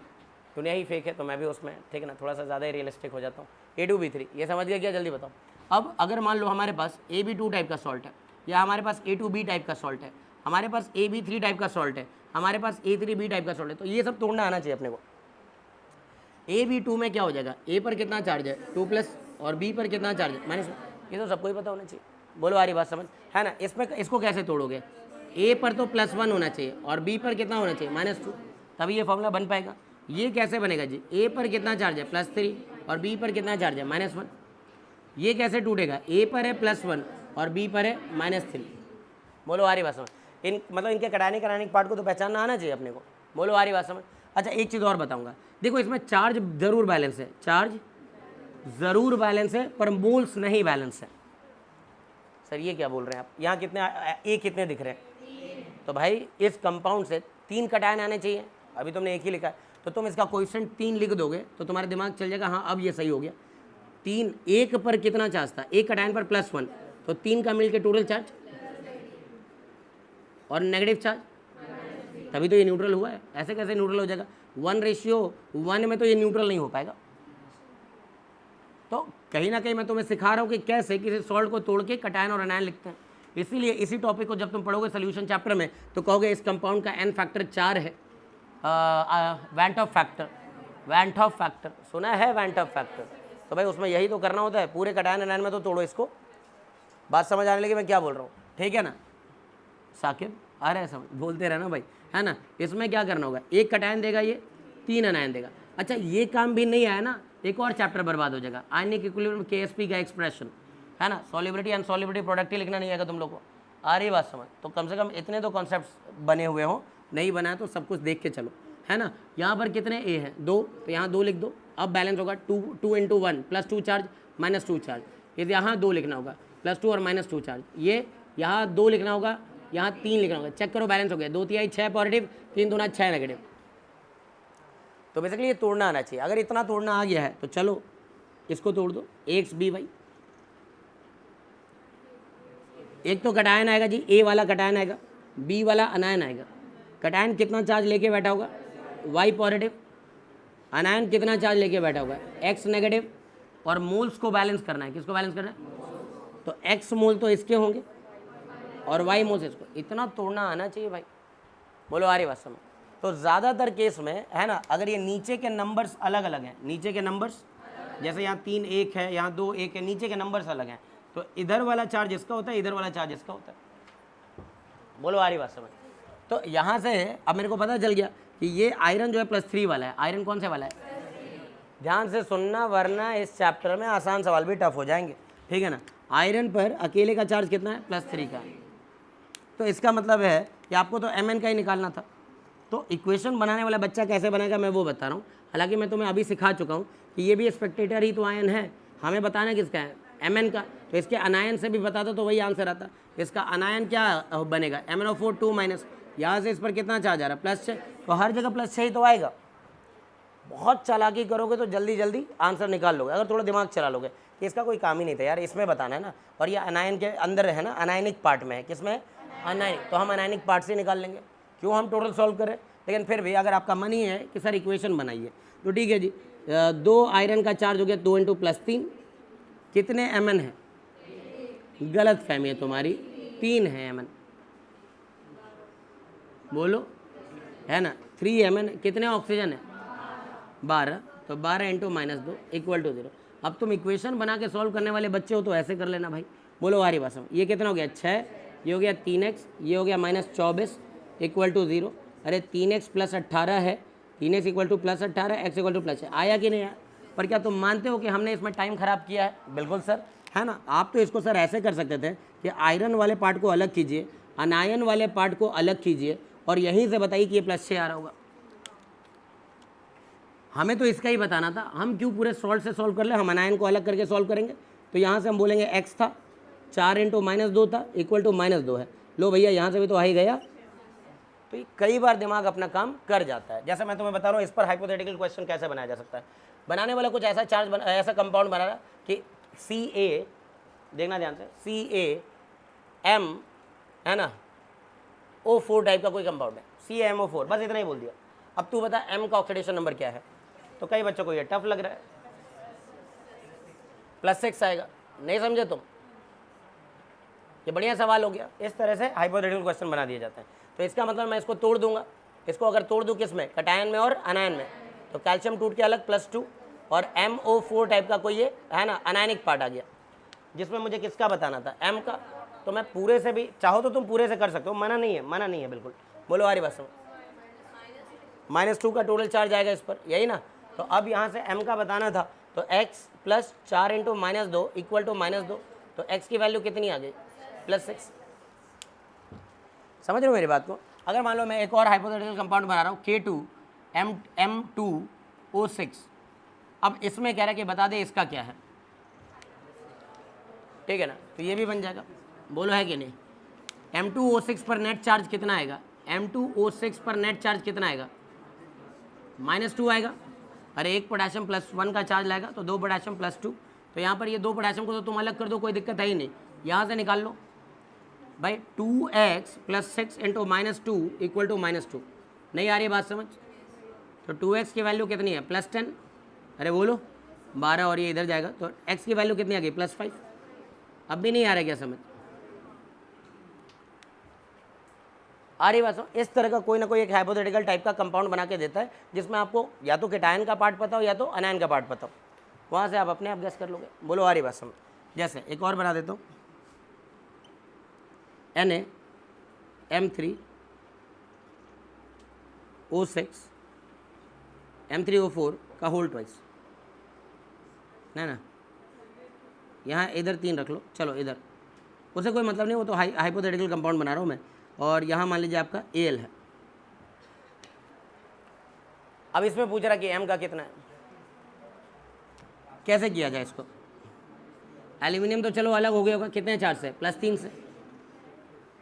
दुनिया ही फेक है तो मैं भी उसमें, ठीक है ना, थोड़ा सा ज़्यादा ही रियलिस्टिक हो जाता हूँ। A2B3 ये समझ गया क्या, जल्दी बताओ। अब अगर मान लो हमारे पास AB2 टाइप का सॉल्ट है या हमारे पास A2B टाइप का सॉल्ट है, हमारे पास AB3 टाइप का सॉल्ट है, हमारे पास A3B टाइप का सॉल्ट है, तो ये सब तोड़ना आना चाहिए अपने को। AB2 में क्या हो जाएगा, A पर कितना चार्ज है 2+, और B पर कितना चार्ज है -1, ये तो सबको ही पता होना चाहिए। बोलो आ रही बात समझ, है ना। इसमें इसको कैसे तोड़ोगे, A पर तो +1 होना चाहिए और B पर कितना होना चाहिए -2, तभी ये फॉर्मूला बन पाएगा। ये कैसे बनेगा जी, A पर कितना चार्ज है +3 और B पर कितना चार्ज है -1, ये कैसे टूटेगा, A पर है +1 और B पर है -3। बोलो आ रही बात समझ, इन मतलब इनके कराने के पार्ट को तो पहचानना आना चाहिए अपने को। बोलो आ रही बात समझ। अच्छा एक चीज़ और बताऊंगा, देखो इसमें चार्ज ज़रूर बैलेंस है, चार्ज ज़रूर बैलेंस है पर मोल्स नहीं बैलेंस है। सर ये क्या बोल रहे हैं आप, यहाँ कितने ए कितने दिख रहे हैं, तो भाई इस कंपाउंड से 3 कटायन आने चाहिए, अभी तुमने एक ही लिखा है, तो तुम इसका कोएफिशिएंट 3 लिख दोगे तो तुम्हारे दिमाग चल जाएगा हाँ अब ये सही हो गया। 3 एक पर कितना चार्ज था, एक कटायन पर +1, तो 3 का मिल के टोटल चार्ज और नेगेटिव चार्ज, तभी तो ये न्यूट्रल हुआ है। ऐसे कैसे न्यूट्रल हो जाएगा, 1:1 में तो ये न्यूट्रल नहीं हो पाएगा। तो कहीं ना कहीं मैं तुम्हें सिखा रहा हूँ कि कैसे किसी सॉल्ट को तोड़ के कटायन और अनायन लिखते हैं। इसीलिए इसी टॉपिक को जब तुम पढ़ोगे सोल्यूशन चैप्टर में तो कहोगे इस कंपाउंड का n फैक्टर 4 है। वैन टॉप फैक्टर सुना है, वैन टॉप फैक्टर, तो भाई उसमें यही तो करना होता है, पूरे कटायन अनायन में तो तोड़ो इसको। बात समझ आने लगी मैं क्या बोल रहा हूँ, ठीक है ना साकिब, आ रहा है समझ, बोलते रहना भाई, है ना। इसमें क्या करना होगा, एक कटायन देगा ये 3 अनायन देगा। अच्छा ये काम भी नहीं आया ना, एक और चैप्टर बर्बाद हो जाएगा, आयनिक इक्विलिब्रियम KSP का एक्सप्रेशन, है ना। सॉल्युबिलिटी अनसॉल्युबिलिटी प्रोडक्ट ही लिखना नहीं आएगा तुम लोग को, आ रही बात समझ। तो कम से कम इतने तो कॉन्सेप्ट्स बने हुए हों, नहीं बनाया तो सब कुछ देख के चलो, है ना। यहाँ पर कितने ए हैं 2, तो यहाँ 2 लिख दो, अब बैलेंस होगा 2 × 1 +2 चार्ज -2 चार्ज, ये यहाँ 2 लिखना होगा +2 और -2 चार्ज, ये यहाँ 2 लिखना होगा, यहाँ 3 लिखना होगा। चेक करो बैलेंस हो गया, 2 3 6 पॉजिटिव, 3 दूना 6 नेगेटिव। तो बेसिकली ये तोड़ना आना चाहिए। अगर इतना तोड़ना आ गया है तो चलो इसको तोड़ दो, AXB, एक तो कटायन आएगा जी, A वाला कटायन आएगा, B वाला अनायन आएगा। कटायन कितना चार्ज लेके बैठा होगा, Y पॉजिटिव, अनायन कितना चार्ज लेके बैठा होगा, X नेगेटिव, और मोल्स को बैलेंस करना है। किसको बैलेंस करना है, तो X मोल तो इसके होंगे और Y मोल्स इसको, इतना तोड़ना आना चाहिए भाई। बोलो आ रही बात समझ। तो ज़्यादातर केस में है ना, अगर ये नीचे के नंबर्स अलग अलग हैं, नीचे के नंबर्स जैसे यहाँ 3 1 है, यहाँ 2 1 है, नीचे के नंबर्स अलग हैं, तो इधर वाला चार्ज इसका होता है, इधर वाला चार्ज इसका होता है। बोलो आ रही बात समझ। तो यहाँ से अब मेरे को पता चल गया कि ये आयरन जो है +3 वाला है। आयरन कौन से वाला है, ध्यान से सुनना वरना इस चैप्टर में आसान सवाल भी टफ हो जाएंगे, ठीक है ना। आयरन पर अकेले का चार्ज कितना है, +3 का। तो इसका मतलब है कि आपको तो Mn का ही निकालना था। तो इक्वेशन बनाने वाला बच्चा कैसे बनेगा मैं वो बता रहा हूँ। हालांकि मैं तुम्हें अभी सिखा चुका हूँ कि ये भी स्पेक्टेटर ही तो आयन है, हमें बताना किसका है, Mn का। तो इसके अनायन से भी बता दो तो वही आंसर आता। इसका अनायन क्या बनेगा, MnO4 2-, यहाँ से इस पर कितना चार्ज आ रहा है +6, तो हर जगह +6 ही तो आएगा। बहुत चालाकी करोगे तो जल्दी जल्दी आंसर निकाल लोगे, अगर थोड़ा दिमाग चला लोगे। कि इसका कोई काम ही नहीं था यार, इसमें बताना है ना, और ये अनायन के अंदर है ना, अनायनिक पार्ट में है। किसमें है, अनायनिक, तो हम अनायनिक पार्ट से निकाल लेंगे, क्यों हम टोटल सॉल्व करें। लेकिन फिर भी अगर आपका मन ही है कि सर इक्वेशन बनाइए तो ठीक है जी। 2 आयरन का चार्ज हो गया 2 × +3, कितने Mn है, गलत फहमी है तुम्हारी, 3 है Mn। बोलो है ना, 3 Mn, कितने ऑक्सीजन है 12, तो 12 × -2 = 0। अब तुम इक्वेशन बना के सॉल्व करने वाले बच्चे हो तो ऐसे कर लेना भाई। बोलो आ रही बात समझ। ये कितना हो गया 6, ये हो गया 3x, ये हो गया -24 = 0। अरे 3x + 18 है, 3x = +18, x = +6, आया कि नहीं आया। पर क्या तुम मानते हो कि हमने इसमें टाइम ख़राब किया है, बिल्कुल सर, है ना। आप तो इसको सर ऐसे कर सकते थे कि आयरन वाले पार्ट को अलग कीजिए, अनायन वाले पार्ट को अलग कीजिए और यहीं से बताइए कि ये +6 आ रहा होगा। हमें तो इसका ही बताना था, हम क्यों पूरे सॉल्ट से सॉल्व कर ले, हम अनायन को अलग करके सॉल्व करेंगे। तो यहाँ से हम बोलेंगे x था, 4 × -2 था, = -2 है। लो भैया यहाँ से भी तो आ ही गया। तो कई बार दिमाग अपना काम कर जाता है। जैसे मैं तुम्हें बता रहा हूँ इस पर हाइपोथेटिकल क्वेश्चन कैसे बनाया जा सकता है। बनाने वाला कुछ ऐसा चार्ज ऐसा कंपाउंड बना रहा कि Ca, देखना ध्यान से, CaM है ना, O4 टाइप का कोई कंपाउंड है, CaMO4, बस इतना ही बोल दिया। अब तू बता M का ऑक्सीडेशन नंबर क्या है। तो कई बच्चों को ये टफ लग रहा है, +6 आएगा, नहीं समझे तुम, ये बढ़िया सवाल हो गया। इस तरह से हाइपोथेटिकल क्वेश्चन बना दिए जाते हैं। तो इसका मतलब मैं इसको तोड़ दूंगा, इसको अगर तोड़ दूँ किस में, कटायन में और अनायन में, तो कैल्शियम टूट के अलग +2 और MO4 टाइप का कोई ये है ना अनायनिक पार्ट आ गया, जिसमें मुझे किसका बताना था, M का। तो मैं पूरे से भी चाहो तो तुम पूरे से कर सकते हो, मना नहीं है, मना नहीं है बिल्कुल। बोलो आ रही बात समझ। -2 का टोटल चार्ज आएगा इस पर, यही ना। तो अब यहाँ से M का बताना था, तो x + 4 × -2 = -2, तो x की वैल्यू कितनी आ गई, +6। समझ रहे हो मेरी बात को। अगर मान लो मैं एक और हाइपोथेटिकल कंपाउंड बना रहा हूँ K2M2O6, अब इसमें कह रहा है कि बता दे इसका क्या है, ठीक है ना, तो ये भी बन जाएगा। बोलो है कि नहीं। M2O6 पर नेट चार्ज कितना आएगा, M2O6 पर नेट चार्ज कितना आएगा, -2 आएगा। अरे एक पोटेशियम +1 का चार्ज लाएगा तो 2 पोटेशियम +2, तो यहाँ पर ये 2 पोटेशियम को तो तुम अलग कर दो, कोई दिक्कत है ही नहीं, यहाँ से निकाल लो भाई। 2x + 6 × -2 = -2। नहीं आ रही बात समझ। तो 2x की वैल्यू कितनी है, +10। अरे बोलो 12, और ये इधर जाएगा तो x की वैल्यू कितनी आ गई, +5। अब भी नहीं आ रहा क्या समझ, आ रही बात। इस तरह का कोई ना कोई एक हाइपोथेटिकल टाइप का कंपाउंड बना के देता है, जिसमें आपको या तो केटायन का पार्ट पता हो या तो अनायन का पार्ट पता हो, वहाँ से आप अपने आप गेस कर लोगे। बोलो आ रही बात समझ। जैसे एक और बना देता हूँ, Na(M3O6 M3O4 का होल ट्वाइस है ना, यहाँ इधर 3 रख लो, चलो इधर, उसे कोई मतलब नहीं, वो तो हाइपोथेटिकल कंपाउंड बना रहा हूँ मैं। और यहाँ मान लीजिए आपका Al है। अब इसमें पूछ रहा कि M का कितना है, कैसे किया जाए इसको। एल्यूमिनियम तो चलो अलग हो गया होगा, कितने चार्ज से, +3 से।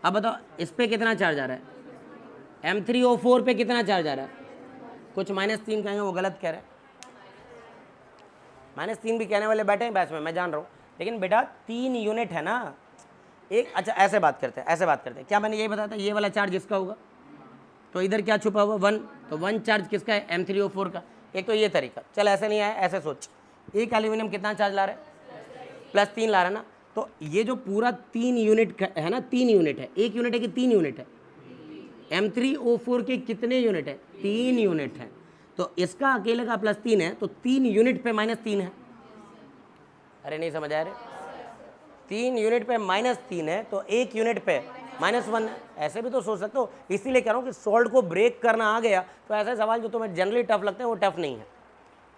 अब बताओ इस पर कितना चार्ज आ रहा है, M3O4 पे कितना चार्ज आ रहा है, कुछ -3 कहेंगे, वो गलत कह रहे हैं। -3 भी कहने वाले बैठे हैं बैच में, मैं जान रहा हूँ, लेकिन बेटा 3 यूनिट है ना एक। अच्छा ऐसे बात करते हैं, ऐसे बात करते हैं, क्या मैंने यही बताया था, ये वाला चार्ज इसका होगा, तो इधर क्या छुपा हुआ 1, तो 1 चार्ज किसका है, M3O4 का। एक तो ये तरीका, चल ऐसे नहीं आया, ऐसे सोच, एक एल्यूमिनियम कितना चार्ज ला रहा है, +3 ला रहा है ना, तो ये जो पूरा 3 यूनिट है ना, 3 यूनिट है, 1 यूनिट है कि 3 यूनिट है, M3O4 के कितने यूनिट है, 3 यूनिट है, तो इसका अकेले का +3 है, तो 3 यूनिट पे -3 है। अरे नहीं समझ आ रहे, 3 यूनिट पे -3 है, तो 1 यूनिट पे -1 है। ऐसे भी तो सोच सकते हो, इसीलिए कह रहा हूँ कि सॉल्ट को ब्रेक करना आ गया तो ऐसे सवाल जो तुम्हें जनरली टफ लगते हैं वो टफ नहीं है।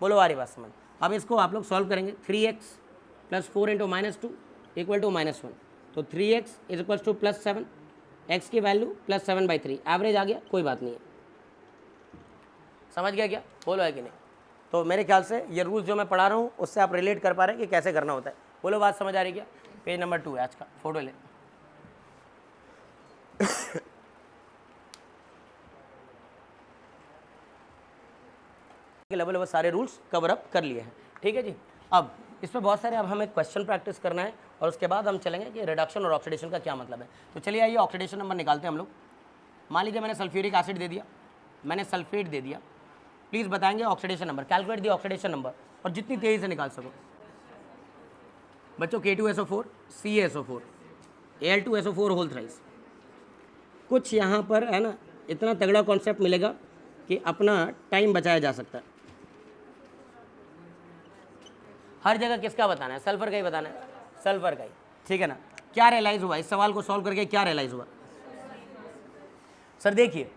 बोलो आ रही बात समझ। अब इसको आप लोग सॉल्व करेंगे, 3x + 4 × -2 = -1, तो 3x = +7, x की वैल्यू +7/3, एवरेज आ गया, कोई बात नहीं है। समझ गया क्या, बोलो है कि नहीं। तो मेरे ख्याल से ये रूल्स जो मैं पढ़ा रहा हूँ उससे आप रिलेट कर पा रहे हैं कि कैसे करना होता है। बोलो बात समझ आ रही क्या। पेज नंबर 2 है आज का, फोटो ले। लेवल सारे रूल्स कवर अप कर लिए हैं, ठीक है जी। अब इस पर बहुत सारे, अब हमें क्वेश्चन प्रैक्टिस करना है और उसके बाद हम चलेंगे कि रिडक्शन और ऑक्सीडेशन का क्या मतलब है। तो चलिए आइए ऑक्सीडेशन नंबर निकालते हैं हम लोग। मान लीजिए मैंने सल्फ्यूरिक एसिड दे दिया, मैंने सल्फेट दे दिया, प्लीज़ बताएंगे oxidation number, calculate the oxidation number, और जितनी तेज़ी से निकाल सको बच्चों। K2SO4 CaSO4 Al2SO4 whole thrice. कुछ यहाँ पर है ना इतना तगड़ा कॉन्सेप्ट मिलेगा कि अपना टाइम बचाया जा सकता है। हर जगह किसका बताना है, सल्फर का ही बताना है, सल्फर का ही, ठीक है ना। क्या रियलाइज़ हुआ इस सवाल को सॉल्व करके, क्या रियलाइज़ हुआ सर। देखिए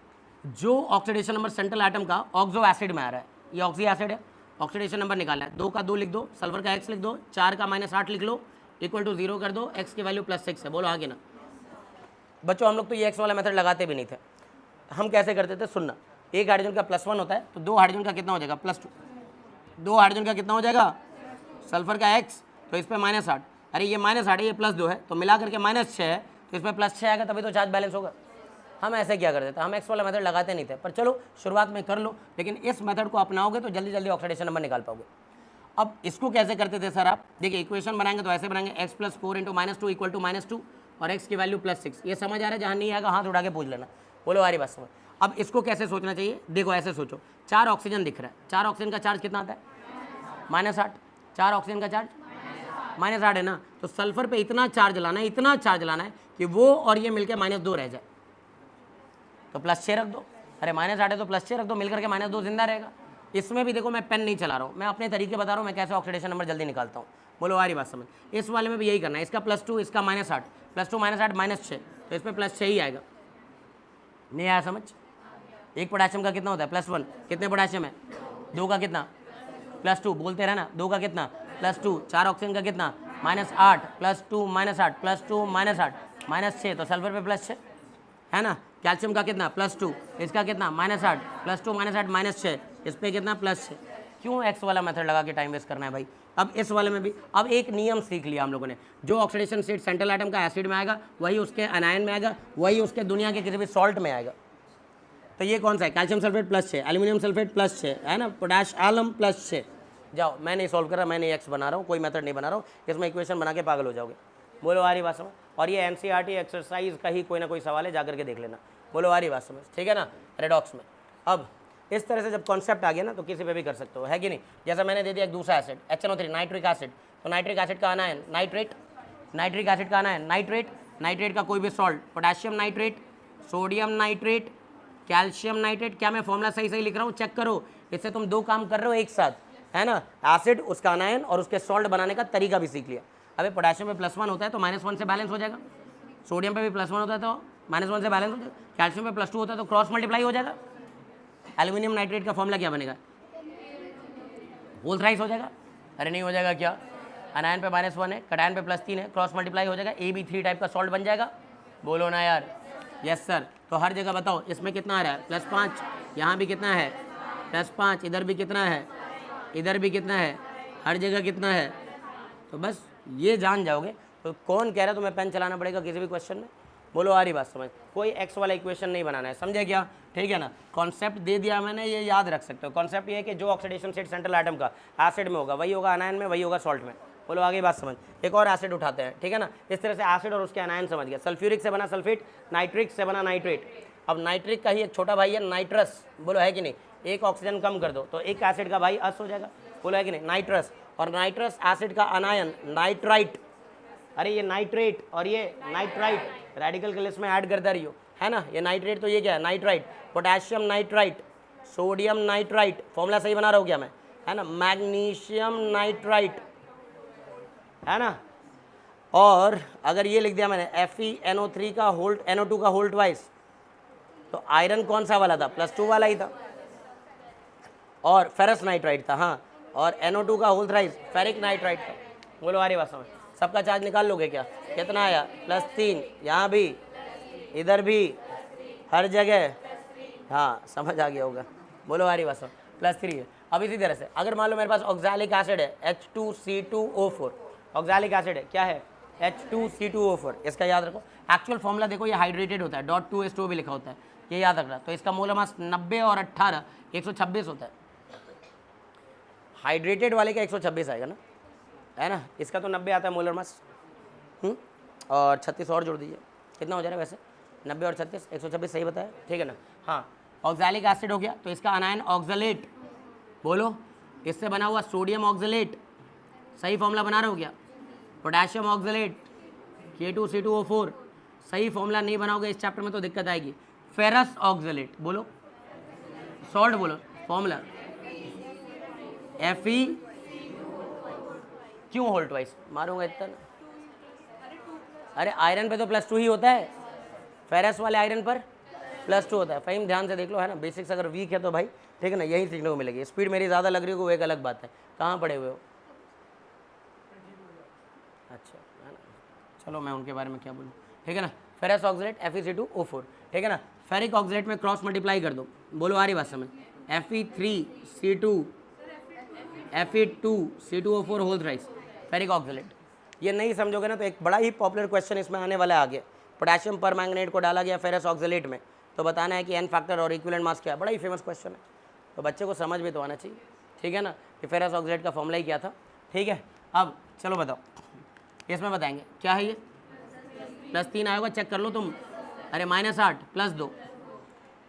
जो ऑक्सीडेशन नंबर सेंट्रल एटम का ऑक्सो एसिड में आ रहा है, ये ऑक्सी एसिड है, ऑक्सीडेशन नंबर निकालना है, 2 का 2 लिख दो, सल्फर का x लिख दो, 4 का -8 लिख लो, = 0 कर दो, x की वैल्यू +6 है। बोलो आगे ना बच्चों, हम लोग तो ये x वाला मेथड लगाते भी नहीं थे। हम कैसे करते थे, सुनना, एक हाइड्रोजन का +1 होता है तो 2 हाइड्रोजन का कितना हो जाएगा, +2, 2 हाइड्रोजन का कितना हो जाएगा, सल्फर का x, तो इस पर -8, अरे ये -8 है, ये +2 है, तो मिला करके -6 है, तो इसमें +6 आएगा, तभी तो चार्ज बैलेंस होगा। हम ऐसे क्या करते थे, हम एक्स वाला मेथड लगाते नहीं थे, पर चलो शुरुआत में कर लो, लेकिन इस मेथड को अपनाओगे तो जल्दी जल्दी ऑक्सीडेशन नंबर निकाल पाओगे। अब इसको कैसे करते थे सर आप, देखिए इक्वेशन बनाएंगे तो ऐसे बनाएंगे, x + 4 × -2 = -2 और x की वैल्यू +6। ये समझ आ रहा है, जहाँ नहीं आएगा हाथ उठा के पूछ लेना। बोलो आ रही बात समझ। अब इसको कैसे सोचना चाहिए, देखो ऐसे सोचो, 4 ऑक्सीजन दिख रहा है, 4 ऑक्सीजन का चार्ज कितना आता है, -8, 4 ऑक्सीजन का चार्ज -8 है ना, तो सल्फर पे इतना चार्ज लाना है, इतना चार्ज लाना है कि वो और ये मिलकर -2 रह जाए, तो +6 रख दो। अरे -8 है तो +6 रख दो, मिलकर के -2 जिंदा रहेगा। इसमें भी देखो मैं पेन नहीं चला रहा हूँ, मैं अपने तरीके बता रहा हूँ मैं कैसे ऑक्सीडेशन नंबर जल्दी निकालता हूँ। बोलो आ रही बात समझ। इस वाले में भी यही करना है, इसका +2, इसका -8, +2 -8 -6, तो इसमें +6 ही आएगा। नहीं आया समझ? एक पोटेशियम का कितना होता है +1, कितने पोटेशियम है 2 का कितना +2, बोलते रहना 2 का कितना +2, 4 ऑक्सीजन का कितना -8, +2 -8, +2 -8 -6, तो सल्फर पे +6 है ना। कैल्शियम का कितना +2, इसका कितना -8, +2 -8 -6, इस पर कितना +6। क्यों एक्स वाला मेथड लगा के टाइम वेस्ट करना है भाई। अब इस वाले में भी अब एक नियम सीख लिया हम लोगों ने, जो ऑक्सीडेशन स्टेट सेंट्रल एटम का एसिड में आएगा वही उसके अनायन में आएगा, वही उसके दुनिया के किसी भी सॉल्ट में आएगा। तो ये कौन सा है, कैल्शियम सल्फेट +6, एल्यूमिनियम सल्फेट +6 है ना, पोटैश आलम +6। जाओ मैं नहीं सॉल्व कर रहा, मैं नहीं एक्स बना रहा हूँ, कोई मेथड नहीं बना रहा हूँ, इसमें इक्वेशन बना के पागल हो जाओगे। बोलो आ रही बात समझ। और ये एनसीईआरटी एक्सरसाइज का ही कोई ना कोई सवाल है, जाकर के देख लेना। बोलो आ रही बात समझ, ठीक है ना। रेडॉक्स में अब इस तरह से जब कॉन्सेप्ट आ गया ना तो किसी पे भी कर सकते हो, है कि नहीं। जैसा मैंने दे दिया एक दूसरा एसिड HNO3 नाइट्रिक एसिड, तो नाइट्रिक एसिड का आना है नाइट्रेट, नाइट्रिक एसिड का आना है नाइट्रेट, नाइट्रेट का कोई भी salt, potassium nitrate, sodium nitrate, calcium nitrate. क्या मैं फॉर्मूला सही सही लिख रहा हूँ, चेक करो। इससे तुम 2 काम कर रहे हो एक साथ, है ना। एसिड, उसका अनायन और उसके सॉल्ट बनाने का तरीका भी सीख लिया। अबे पोटेशियम पे +1 होता है तो -1 से बैलेंस हो जाएगा, सोडियम पे भी +1 होता है तो -1 से बैलेंस हो जाएगा, कैल्शियम पे +2 होता है तो क्रॉस मल्टीप्लाई हो जाएगा। एल्यूमिनियम नाइट्रेट का फॉर्मूला क्या बनेगा, होल थ्राइस हो जाएगा। अरे नहीं हो जाएगा क्या, अनायन पे -1 है, कटायन पे +3 है, क्रॉस मल्टीप्लाई हो जाएगा, AB3 टाइप का सॉल्ट बन जाएगा। बोलो ना यार, यस सर। तो हर जगह बताओ इसमें कितना आ रहा है +5, यहाँ भी कितना है +5, इधर भी कितना है, इधर भी कितना है, हर जगह कितना है। तो बस ये जान जाओगे तो कौन कह रहा है तुम्हें पेन चलाना पड़ेगा किसी भी क्वेश्चन में। बोलो आ रही बात समझ। कोई एक्स वाला इक्वेशन नहीं बनाना है, समझे क्या, ठीक है ना। कॉन्सेप्ट दे दिया मैंने, ये याद रख सकते हो। कॉन्सेप्ट ये है कि जो ऑक्सीडेशन स्टेट सेंट्रल एटम का एसिड में होगा वही होगा अनायन में, वही होगा सॉल्ट में। बोलो आगे बात समझ। एक और एसिड उठाते हैं, ठीक है ना। इस तरह से एसिड और उसके अनायन समझ गया। सल्फ्यूरिक से बना सल्फेट, नाइट्रिक से बना नाइट्रेट। अब नाइट्रिक का ही एक छोटा भाई है नाइट्रस, बोलो है कि नहीं। एक ऑक्सीजन कम कर दो तो एक एसिड का भाई अस हो जाएगा, बोलो है कि नहीं, नाइट्रस। और नाइट्रस एसिड का अनायन नाइट्राइट, अरे ये नाइट्रेट और ये नाइट्राइट, रेडिकल के लिस्ट में ऐड करता रहियो, है ना। ये नाइट्रेट तो ये क्या है nitrite, potassium nitrite, sodium nitrite, formula सही बना रहा हूँ क्या मैं, है ना। मैग्नीशियम नाइट्राइट, है ना। और अगर ये लिख दिया मैंने FeNO3 का होल NO2 का होल ट्वाइस, तो आयरन कौन सा वाला था, +2 वाला ही था, और फेरस नाइट्राइट था, हाँ। और NO2 का होल थ्राइस फेरिक नाइट्राइट था। बोलो आ रही बात समझ। सबका चार्ज निकाल लोगे क्या, कितना आया +3, यहाँ भी, इधर भी, हर जगह, हाँ समझ आ गया होगा। बोलो आ रही बात समझ, +3 है। अब इसी तरह से अगर मान लो मेरे पास ऑक्सैलिक एसिड है H2C2O4, ऑक्सैलिक एसिड है क्या है H2C2O4, इसका याद रखो। एक्चुअल फॉर्मूला देखो ये हाइड्रेटेड होता है, .2H2O भी लिखा होता है, ये याद रखना। तो इसका मोलर मास 90 और 18 126 होता है। हाइड्रेटेड वाले का 126 आएगा ना, है ना। इसका तो 90 आता है मोलर मास, और 36 और जोड़ दीजिए, कितना हो जा रहा है वैसे 90 और 36 126 सही बताया, ठीक है ना। हाँ ऑक्सैलिक एसिड हो गया तो इसका अनायन ऑक्सलेट, बोलो इससे बना हुआ सोडियम ऑक्सलेट, सही फॉर्मूला बना रहे हो क्या। पोटेशियम ऑक्सलेट K2C2O4, सही फॉर्मूला नहीं बनाओगे इस चैप्टर में तो दिक्कत आएगी। फेरस ऑक्सलेट, बोलो सॉल्ट, बोलो फॉर्मूला Fe, क्यों होल ट्वाइस मारूंगा इतना। अरे आयरन पे तो +2 ही होता है, फेरस वाले आयरन पर +2 होता है। फ़हीम ध्यान से देख लो, है ना। बेसिक्स अगर वीक है तो भाई ठीक है ना, यही सीखने को मिलेगी। स्पीड मेरी ज़्यादा लग रही हो वो एक अलग बात है, कहाँ पढ़े हुए हो। अच्छा है ना, चलो मैं उनके बारे में क्या बोलूँ, ठीक है ना। फेरस ऑक्सलेट FeC2O4, ठीक है ना। फेरिक ऑक्सलेट में क्रॉस मल्टीप्लाई कर दो, बोलो आ रही बात समझ। Fe2C2O4 whole thrice ferric oxalate. ये नहीं समझोगे ना तो एक बड़ा ही पॉपुलर क्वेश्चन इसमें आने वाला है आगे। पोटेशियम परमैंगनेट को डाला गया फेरस ऑक्सलेट में, तो बताना है कि n फैक्टर और इक्विवेलेंट मास क्या है। बड़ा ही फेमस क्वेश्चन है, तो बच्चे को समझ में तो आना चाहिए, ठीक है ना। कि फेरस ऑक्सलेट का फॉर्मूला ही क्या था, ठीक है। अब चलो बताओ, इसमें बताएंगे क्या है ये +3 आएगा, चेक कर लो तुम। अरे -8 +2,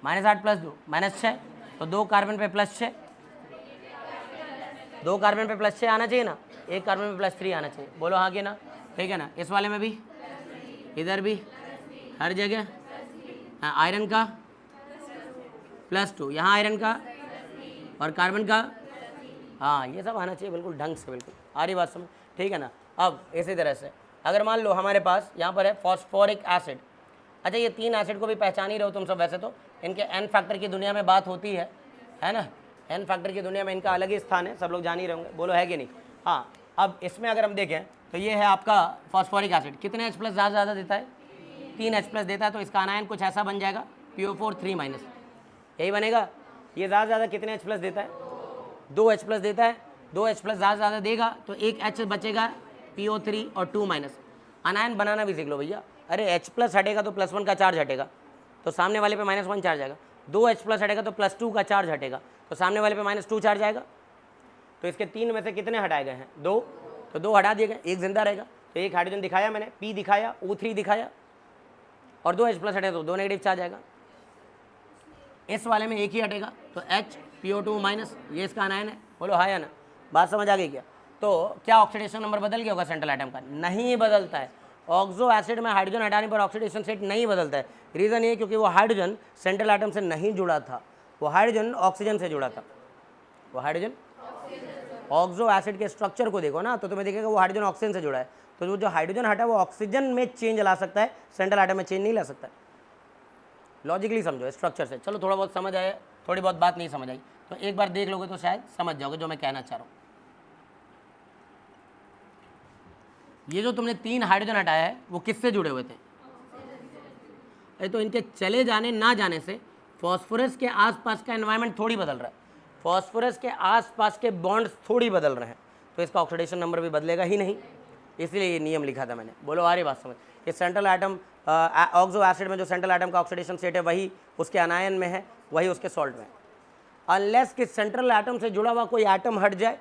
-8 +2 -6, तो 2 कार्बन पे +6, 2 कार्बन पे +6 आना चाहिए ना। एक कार्बन में +3 आना चाहिए, बोलो हाँ कि ना, ठीक है ना। इस वाले में भी, इधर भी, हर जगह आयरन का +2, यहाँ आयरन का और कार्बन का, हाँ ये सब आना चाहिए बिल्कुल ढंग से, बिल्कुल आ रही बात समझ, ठीक है ना। अब इसी तरह से अगर मान लो हमारे पास यहाँ पर है फॉस्फोरिक एसिड। अच्छा ये 3 एसिड को भी पहचान ही रहो तुम सब, वैसे तो इनके n फैक्टर की दुनिया में बात होती है ना, n फैक्टर की दुनिया में इनका अलग ही स्थान है, सब लोग जान ही रहोगे, बोलो है कि नहीं। हाँ अब इसमें अगर हम देखें तो ये है आपका फॉस्फोरिक एसिड, कितने H+ ज़्यादा देता है, 3 H+ देता है, तो इसका अनायन कुछ ऐसा बन जाएगा PO4 3-, यही बनेगा। ये ज़्यादा कितने H+ देता है, 2 H+ देता है, 2 H+ ज़्यादा देगा तो एक H बचेगा PO3 और 2-। अनायन बनाना भी सीख लो भैया, अरे H+ हटेगा तो +1 का चार्ज हटेगा, तो सामने वाले पे -1 चार्ज आएगा, 2 H+ हटेगा तो +2 का चार्ज हटेगा, तो सामने वाले पे -2 चार्ज आएगा। तो इसके 3 में से कितने हटाए गए हैं, 2, तो 2 हटा दिए गए, एक जिंदा रहेगा, तो एक हाइड्रोजन दिखाया मैंने, P दिखाया, O3 दिखाया, और 2 H+ हटे तो 2 नेगेटिव चार्ज आएगा। इस वाले में एक ही हटेगा तो H PO2-, ये इसका अनायन है, बोलो हाँ या ना, बात समझ आ गई क्या। तो क्या ऑक्सीडेशन नंबर बदल गया होगा सेंट्रल एटम का, नहीं बदलता है। ऑक्सो एसिड में हाइड्रोजन हटाने पर ऑक्सीडेशन स्टेट नहीं बदलता है, रीज़न ये क्योंकि वो हाइड्रोजन सेंट्रल एटम से नहीं जुड़ा था, वो हाइड्रोजन ऑक्सीजन से जुड़ा था, वो हाइड्रोजन ऑक्सो एसिड के स्ट्रक्चर को देखो ना तो तुम्हें दिखेगा वो हाइड्रोजन ऑक्सीजन से जुड़ा है, तो जो हाइड्रोजन हटा वो ऑक्सीजन में चेंज ला सकता है, सेंट्रल एटम में चेंज नहीं ला सकता है। लॉजिकली समझो स्ट्रक्चर से, चलो थोड़ा बहुत समझ आया, थोड़ी बहुत बात नहीं समझ आई तो एक बार देख लोगे तो शायद समझ जाओगे जो मैं कहना चाह रहा हूँ। ये जो तुमने 3 हाइड्रोजन हटाया है वो किससे जुड़े हुए थे, अरे तो इनके चले जाने ना जाने से फॉस्फोरस के आसपास का एनवायरनमेंट थोड़ी बदल रहा है, फॉस्फोरस के आसपास के बॉन्ड्स थोड़ी बदल रहे हैं, तो इसका ऑक्सीडेशन नंबर भी बदलेगा ही नहीं, इसलिए ये नियम लिखा था मैंने। बोलो आ रही बात समझ। ये सेंट्रल एटम ऑक्सो एसिड में जो सेंट्रल एटम का ऑक्सीडेशन स्टेट है वही उसके अनायन में है, वही उसके सॉल्ट में है। अनलेस कि सेंट्रल एटम से जुड़ा हुआ कोई एटम हट जाए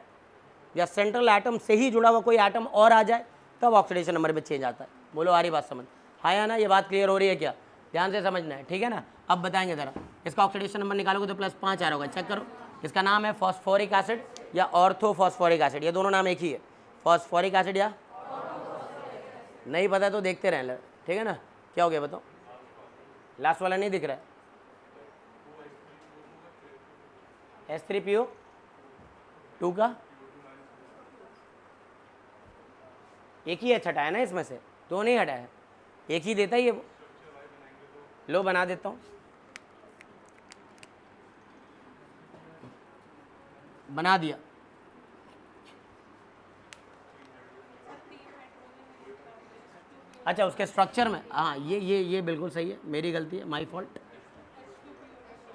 या सेंट्रल एटम से ही जुड़ा हुआ कोई एटम और आ जाए तब ऑक्सीडेशन नंबर में चेंज आता है। बोलो आ रही बात समझ, हाँ या ना, ये बात क्लियर हो रही है क्या, ध्यान से समझना है, ठीक है ना। अब बताएंगे ज़रा, इसका ऑक्सीडेशन नंबर निकालोगे तो +5 आ रहा होगा, चेक करो। इसका नाम है फॉस्फोरिक एसिड या ऑर्थोफॉस्फोरिक एसिड, ये दोनों नाम एक ही है, फॉस्फोरिक एसिड या नहीं पता है तो देखते रहें, ठीक है ना। क्या हो गया बताओ, लास्ट वाला नहीं दिख रहा है, H3PO2 का एक ही H हटाया है ना, इसमें से 2 नहीं हटाया है, एक ही देता है ये, लो बना देता हूँ, बना दिया। अच्छा उसके स्ट्रक्चर में, हाँ ये बिल्कुल सही है, मेरी गलती है, माय फॉल्ट,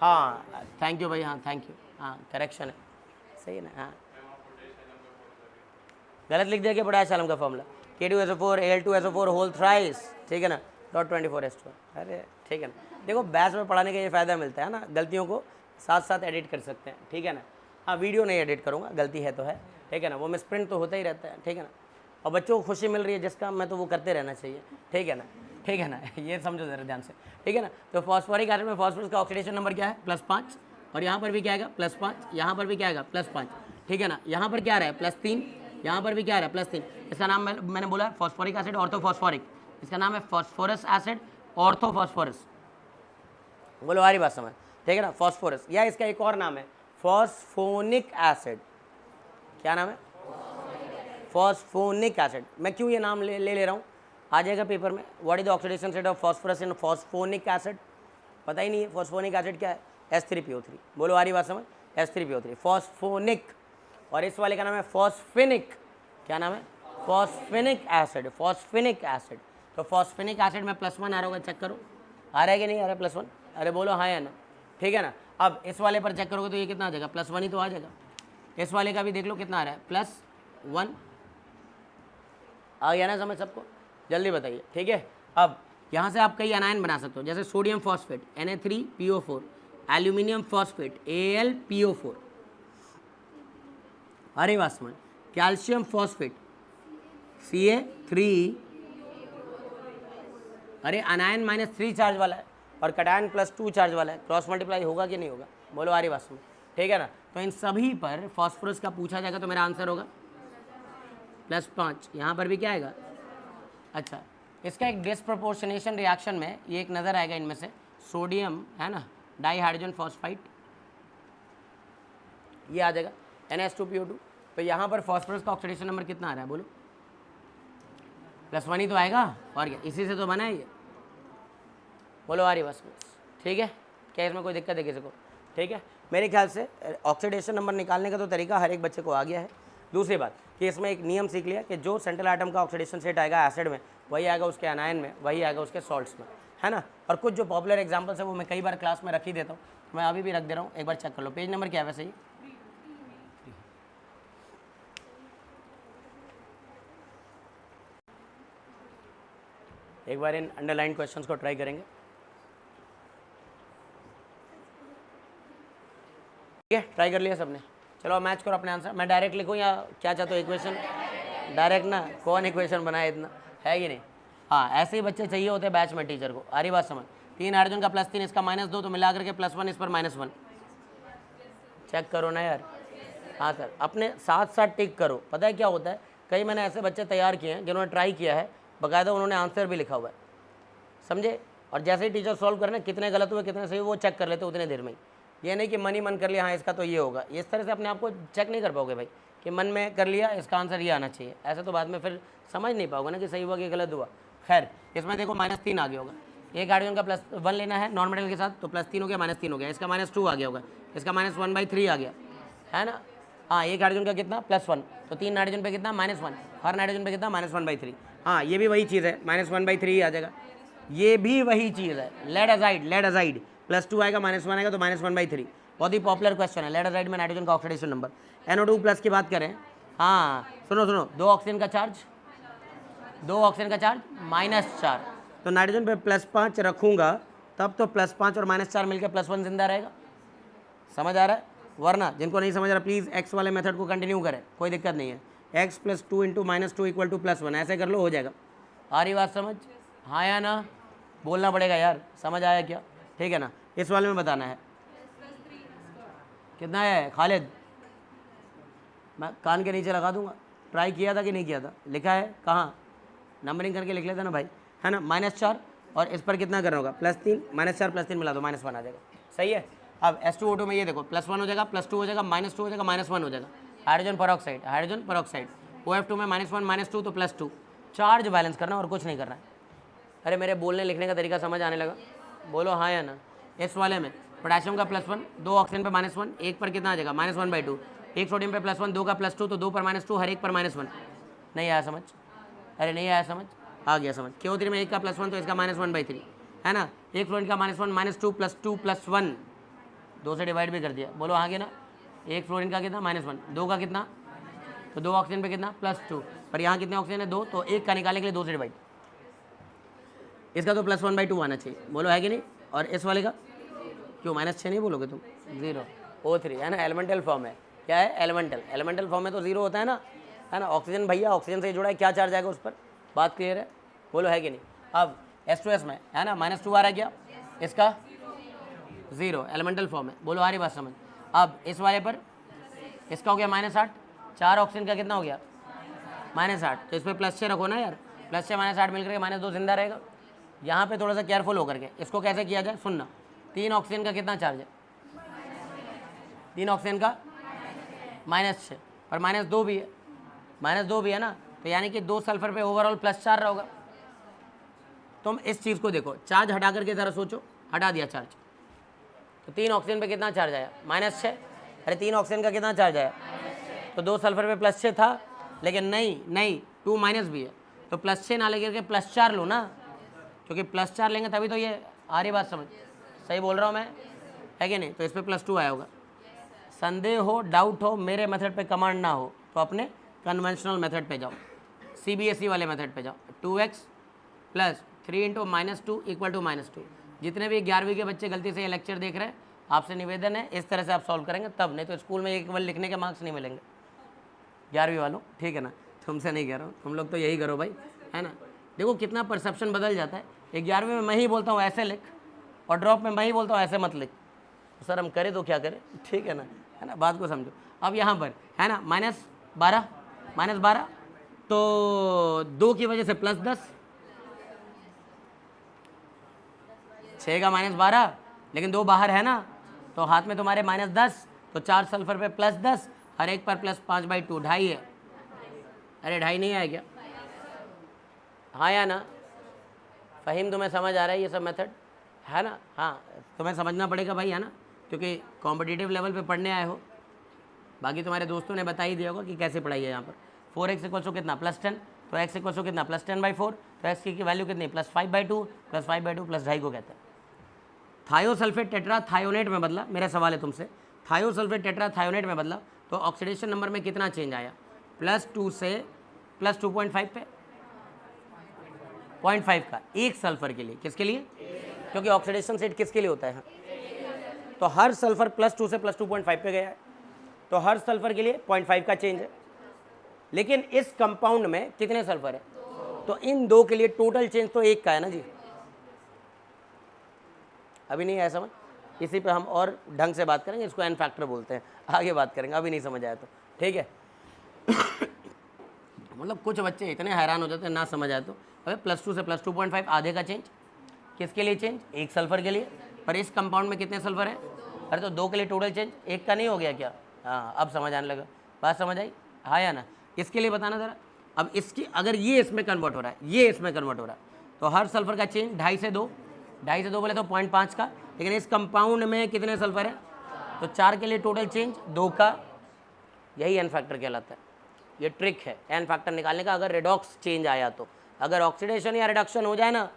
हाँ थैंक यू भाई, हाँ थैंक यू, हाँ करेक्शन है, सही है ना। हाँ गलत लिख दिया कि पोटेशियम का formula K2SO4 Al2SO4 whole thrice, ठीक है ना, .24H2, अरे ठीक है ना। देखो बैच में पढ़ाने का ये फ़ायदा मिलता है ना, गलतियों को साथ साथ एडिट कर सकते हैं, ठीक है ना। हाँ वीडियो नहीं एडिट करूँगा, गलती है तो है, ठीक है ना, वो मिसप्रिंट तो होता ही रहता है, ठीक है ना। और बच्चों को खुशी मिल रही है जिसका मैं तो वो करते रहना चाहिए, ठीक है ना, ठीक है ना, ये समझो ज़रा ध्यान से, ठीक है ना। तो फॉस्फोरिक एसिड में फॉस्फोरस का ऑक्सीडेशन नंबर क्या है, +5, और यहाँ पर भी क्या आएगा +5, यहाँ पर भी क्या आएगा +5, ठीक है ना। यहाँ पर क्या रहा है +3, यहाँ पर भी क्या रहा है +3। इसका नाम मैंने बोला फॉस्फोरिक एसिड ऑर्थोफॉस्फोरिक, इसका नाम है फॉस्फोरस एसिड ऑर्थोफॉस्फोरस, बोलो हमारी बात समझ, ठीक है ना, फॉस्फोरस। या इसका एक और नाम है फॉस्फोनिक एसिड, क्या नाम है, फॉस्फोनिक एसिड। मैं क्यों ये नाम ले रहा हूँ, आ जाएगा पेपर में, what is the oxidation state of phosphorus in phosphonic acid, पता ही नहीं है फॉस्फोनिक एसिड क्या है, H3PO3, बोलो आ रही बात समझ, H3PO3 फॉस्फोनिक। और इस वाले का नाम है फॉस्फेनिक, क्या नाम है, फॉस्फेनिक एसिड, फॉस्फेनिक एसिड। तो फॉस्फेनिक एसिड में +1 आ रहा होगा, चेक करो आ रहा है कि नहीं आ रहा है +1, अरे बोलो हाँ या ना, ठीक है ना। अब इस वाले पर चेक करोगे तो ये कितना आ जाएगा, +1 ही तो आ जाएगा। इस वाले का भी देख लो कितना आ रहा है, +1 आ गया ना समझ सबको, जल्दी बताइए, ठीक है। अब यहाँ से आप कई अनायन बना सकते हो, जैसे sodium phosphate Na3PO4, aluminium phosphate AlPO4, अरे बात समझ, कैल्शियम फॉस्फेट Ca3, अरे अनायन -3 चार्ज वाला है और कटायन +2 चार्ज वाला है, क्रॉस मल्टीप्लाई होगा कि नहीं होगा, बोलो आ रही बात समझ, ठीक है ना। तो इन सभी पर फॉस्फोरस का पूछा जाएगा तो मेरा आंसर होगा +5, यहाँ पर भी क्या आएगा? अच्छा, इसका एक डिस्प्रपोर्शनेशन रिएक्शन में ये एक नज़र आएगा इनमें से, सोडियम है ना, डाईहाइड्रोजन फॉस्फाइड, ये आ जाएगा NH2PO2। तो यहाँ पर फॉस्फोरस का ऑक्सीडेशन नंबर कितना आ रहा है बोलो? +1 ही तो आएगा, और क्या, इसी से तो बना है ये। बोलो आ रही बस। ठीक है, क्या इसमें कोई दिक्कत है किसी को? ठीक है, मेरे ख्याल से ऑक्सीडेशन नंबर निकालने का तो तरीका हर एक बच्चे को आ गया है। दूसरी बात कि इसमें एक नियम सीख लिया कि जो सेंट्रल आइटम का ऑक्सीडेशन स्टेट आएगा एसिड में, वही आएगा उसके एनायन में, वही आएगा उसके सॉल्ट्स में, है ना। और कुछ जो पॉपुलर एग्जांपल्स है वो मैं कई बार क्लास में रख ही देता हूँ, मैं अभी भी रख दे रहा हूँ, एक बार चेक कर लो। पेज नंबर क्या है वैसे ही? एक बार इन अंडरलाइन क्वेश्चंस को ट्राई करेंगे। ठीक है, ट्राई कर लिया सबने? चलो मैच करो अपने आंसर। मैं डायरेक्ट लिखूँ या क्या चाहते हो? इक्वेशन डायरेक्ट ना, कौन इक्वेशन बनाए इतना, है कि नहीं? हाँ, ऐसे ही बच्चे चाहिए होते हैं बैच में टीचर को। आ रही बात समझ? 3 हाइड्रोजन का +3, इसका -2, तो मिला करके +1, इस पर -1। चेक करो ना यार। हाँ सर, अपने साथ साथ टिक करो। पता है क्या होता है, कई मैंने ऐसे बच्चे तैयार किए हैं जिन्होंने ट्राई किया है, बाकायदा उन्होंने आंसर भी लिखा हुआ है, समझे। और जैसे ही टीचर सॉल्व करें ना, कितने गलत हुए कितने सही, वो चेक कर लेते उतने देर में ही। ये नहीं कि मन ही मन कर लिया हाँ इसका तो ये होगा, इस तरह से अपने आप को चेक नहीं कर पाओगे भाई कि मन में कर लिया इसका आंसर ये आना चाहिए। ऐसे तो बाद में फिर समझ नहीं पाओगे ना कि सही हुआ कि गलत हुआ। खैर, इसमें देखो -3 आ गया होगा। एक हाइड्रोजन का +1 लेना है नॉन मेटल के साथ, तो +3 हो गया, -3 हो गया। इसका -2 आ गया होगा, इसका -1/3 आ गया, है ना। हाँ, एक हाइड्रोजन का कितना? +1, तो 3 नाइट्रोजन पे कितना? -1, हर नाइट्रोजन पे कितना? -1/3। हाँ, ये भी वही चीज़ है, -1/3 आ जाएगा। ये भी वही चीज़ है, लेड अजाइड +2 आएगा, -1 आएगा, तो -1/3। बहुत ही पॉपुलर क्वेश्चन है, लेड अजाइड में नाइट्रोजन का ऑक्सीडेशन नंबर। NO2+ की बात करें, हाँ सुनो, 2 ऑक्सीजन का चार्ज, -4, तो नाइट्रोजन पे +5 रखूँगा तब तो +5 और -4 मिलकर +1 जिंदा रहेगा। समझ आ रहा है? वरना जिनको नहीं समझ रहा प्लीज़ एक्स वाले मेथड को कंटिन्यू करें, कोई दिक्कत नहीं है। x + 2 × -2 = +1, ऐसे कर लो, हो जाएगा। आ रही बात समझ? हाँ या ना? बोलना पड़ेगा यार, समझ आया क्या? ठीक है ना। इस वाले में बताना है कितना है खालिद, मैं कान के नीचे लगा दूंगा। ट्राई किया था कि नहीं किया था? लिखा है कहाँ? नंबरिंग करके लिख लेते ना भाई, है ना। -4 और इस पर कितना करना होगा? +3, -4 +3 मिला दो, -1 आ जाएगा। सही है। अब H2O2 में ये देखो, +1 हो जाएगा, +2 हो जाएगा, -2 हो जाएगा, -1 हो जाएगा। हाइड्रोजन पेरोक्साइड OF2 में -1 -2 तो +2। चार्ज बैलेंस करना और कुछ नहीं करना है। अरे मेरे बोलने लिखने का तरीका समझ आने लगा? बोलो हाँ या ना। इस वाले में पोटेशियम का +1, 2 ऑक्सीजन पे -1, एक पर कितना आ जाएगा? -1/2। एक सोडियम पे +1, 2 का +2, तो 2 पर -2, हर एक पर -1। नहीं आया समझ? अरे नहीं आया समझ? आ गया समझ। KO3 में एक का +1, तो इसका -1/3, है ना। एक फ्लोरीन का -1 -2 +2 +1, 2 से डिवाइड भी कर दिया। बोलो हाँ के ना। एक फ्लोरीन का कितना? -1, 2 का कितना? तो 2 ऑक्सीजन पे कितना? +2, पर यहाँ कितने ऑक्सीजन है? 2, तो एक का निकालने के लिए 2 से डिवाइड। इसका तो +1/2 आना चाहिए, बोलो है कि नहीं। और इस वाले का क्यों -6 नहीं बोलोगे तुम? 0 O3, है ना। एलिमेंटल फॉर्म है, क्या है? एलिमेंटल फॉर्म में तो 0 होता है ना, है ना। ऑक्सीजन भैया ऑक्सीजन से जुड़ा है, क्या चार्ज आएगा उस पर? बात क्लियर है? बोलो है कि नहीं। अब H2S में है ना, -2 आ रहा है क्या? इसका 0 एलिमेंटल फॉर्म है, बोलो आ रही बात समझ। अब इस वाले पर इसका हो गया -8, 4 ऑक्सीजन का कितना हो गया? -8, तो इस पर +6 रखो ना यार, +6 -8 मिलकर के -2 जिंदा रहेगा। यहाँ पे थोड़ा सा केयरफुल होकर के इसको कैसे किया जाए सुनना। 3 ऑक्सीजन का कितना चार्ज है? 3 ऑक्सीजन का -6, पर -2 भी है, -2 भी है ना, तो यानी कि 2 सल्फर पे ओवरऑल +4 रहोगा। तुम इस चीज़ को देखो, चार्ज हटा करके ज़रा सोचो, हटा दिया चार्ज, तो 3 ऑक्सीजन पे कितना चार्ज आया? -6। अरे 3 ऑक्सीजन का कितना चार्ज आया? तो 2 सल्फर पे +6 था, लेकिन नहीं 2 माइनस भी है, तो +6 ना लेकर के +4 लो ना, क्योंकि +4 लेंगे तभी तो ये आ रही बात समझ। सही बोल रहा हूँ मैं, है कि नहीं। तो इस पर +2 आया होगा। संदेह हो, डाउट हो, मेरे मेथड पे कमांड ना हो, तो अपने कन्वेंशनल मेथड पे जाओ, CBSE वाले मेथड पे जाओ। 2x + 3 × -2 = -2। जितने भी 11वीं के बच्चे गलती से ये लेक्चर देख रहे हैं, आपसे निवेदन है इस तरह से आप सॉल्व करेंगे तब, नहीं तो स्कूल में एक केवल लिखने के मार्क्स नहीं मिलेंगे 11वीं वालों, ठीक है ना। तुमसे नहीं कह रहा हूँ, तुम लोग तो यही करो भाई, है ना। देखो कितना परसेप्शन बदल जाता है। 11वीं में मैं ही बोलता हूँ ऐसे लिख, और ड्रॉप में मैं ही बोलता हूँ ऐसे मत लिख। तो सर हम करें तो क्या करें, ठीक है ना, बात को समझो। अब यहाँ पर है ना -12 तो 2 की वजह से +10, 6 का -12, लेकिन 2 बाहर है ना, तो हाथ में तुम्हारे -10, तो 4 सल्फर पे +10, हर एक पर +5/2, 2.5 है। अरे 2.5 नहीं आया क्या? हाँ या ना? फ़हीम, तुम्हें समझ आ रहा है ये सब मेथड, है ना? हाँ, तुम्हें समझना पड़ेगा भाई, है ना, क्योंकि कॉम्पिटिटिव लेवल पे पढ़ने आए हो। बाकी तुम्हारे दोस्तों ने बता ही दिया होगा कि कैसे पढ़ाई है यहाँ पर। 4x = कितना? +10, तो x = कितना? +10/4, तो x की वैल्यू कितनी? +5/2, +5/2 +2.5 को कहते हैं। थायोसल्फेट टेट्राथायोनेट में बदला, मेरा सवाल है तुमसे, थायोसल्फेट टेट्राथायोनेट में बदला तो ऑक्सीडेशन नंबर में कितना चेंज आया? +2 से +2.5 पे, 0.5 का, एक सल्फर के लिए। किसके लिए? क्योंकि ऑक्सीडेशन स्टेट किसके लिए होता है? तो हर सल्फर +2 से +2.5 पे गया है, तो हर सल्फर के लिए 0.5 का चेंज है। लेकिन इस कंपाउंड में कितने सल्फर है? तो इन दो के लिए टोटल चेंज तो 1 का है ना जी। अभी नहीं आया समझ? इसी पे हम और ढंग से बात करेंगे, इसको एन फैक्टर बोलते हैं, आगे बात करेंगे, अभी नहीं समझ आया तो ठीक है। मतलब कुछ बच्चे इतने हैरान हो जाते हैं ना समझ आए तो। अबे +2 से +2.5, आधे का चेंज किसके लिए? चेंज एक सल्फर के लिए। पर इस कंपाउंड में कितने सल्फर है? अरे तो 2 के लिए टोटल चेंज 1 का नहीं हो गया क्या? हाँ, अब समझ आने लगा, बात समझ आई? हाँ या ना? इसके लिए बताना ज़रा। अब इसकी अगर ये इसमें कन्वर्ट हो रहा है, ये इसमें कन्वर्ट हो रहा है, तो हर सल्फर का चेंज 2.5 से 2, 2.5 से 2 बोले तो 0.5 का। लेकिन इस कंपाउंड में कितने सल्फर है? तो 4 के लिए टोटल चेंज 2 का। यही एन फैक्टर कहलाता है। ये ट्रिक है एन फैक्टर निकालने का, अगर रेडॉक्स चेंज आया तो। अगर ऑक्सीडेशन या रिडक्शन हो जाए ना,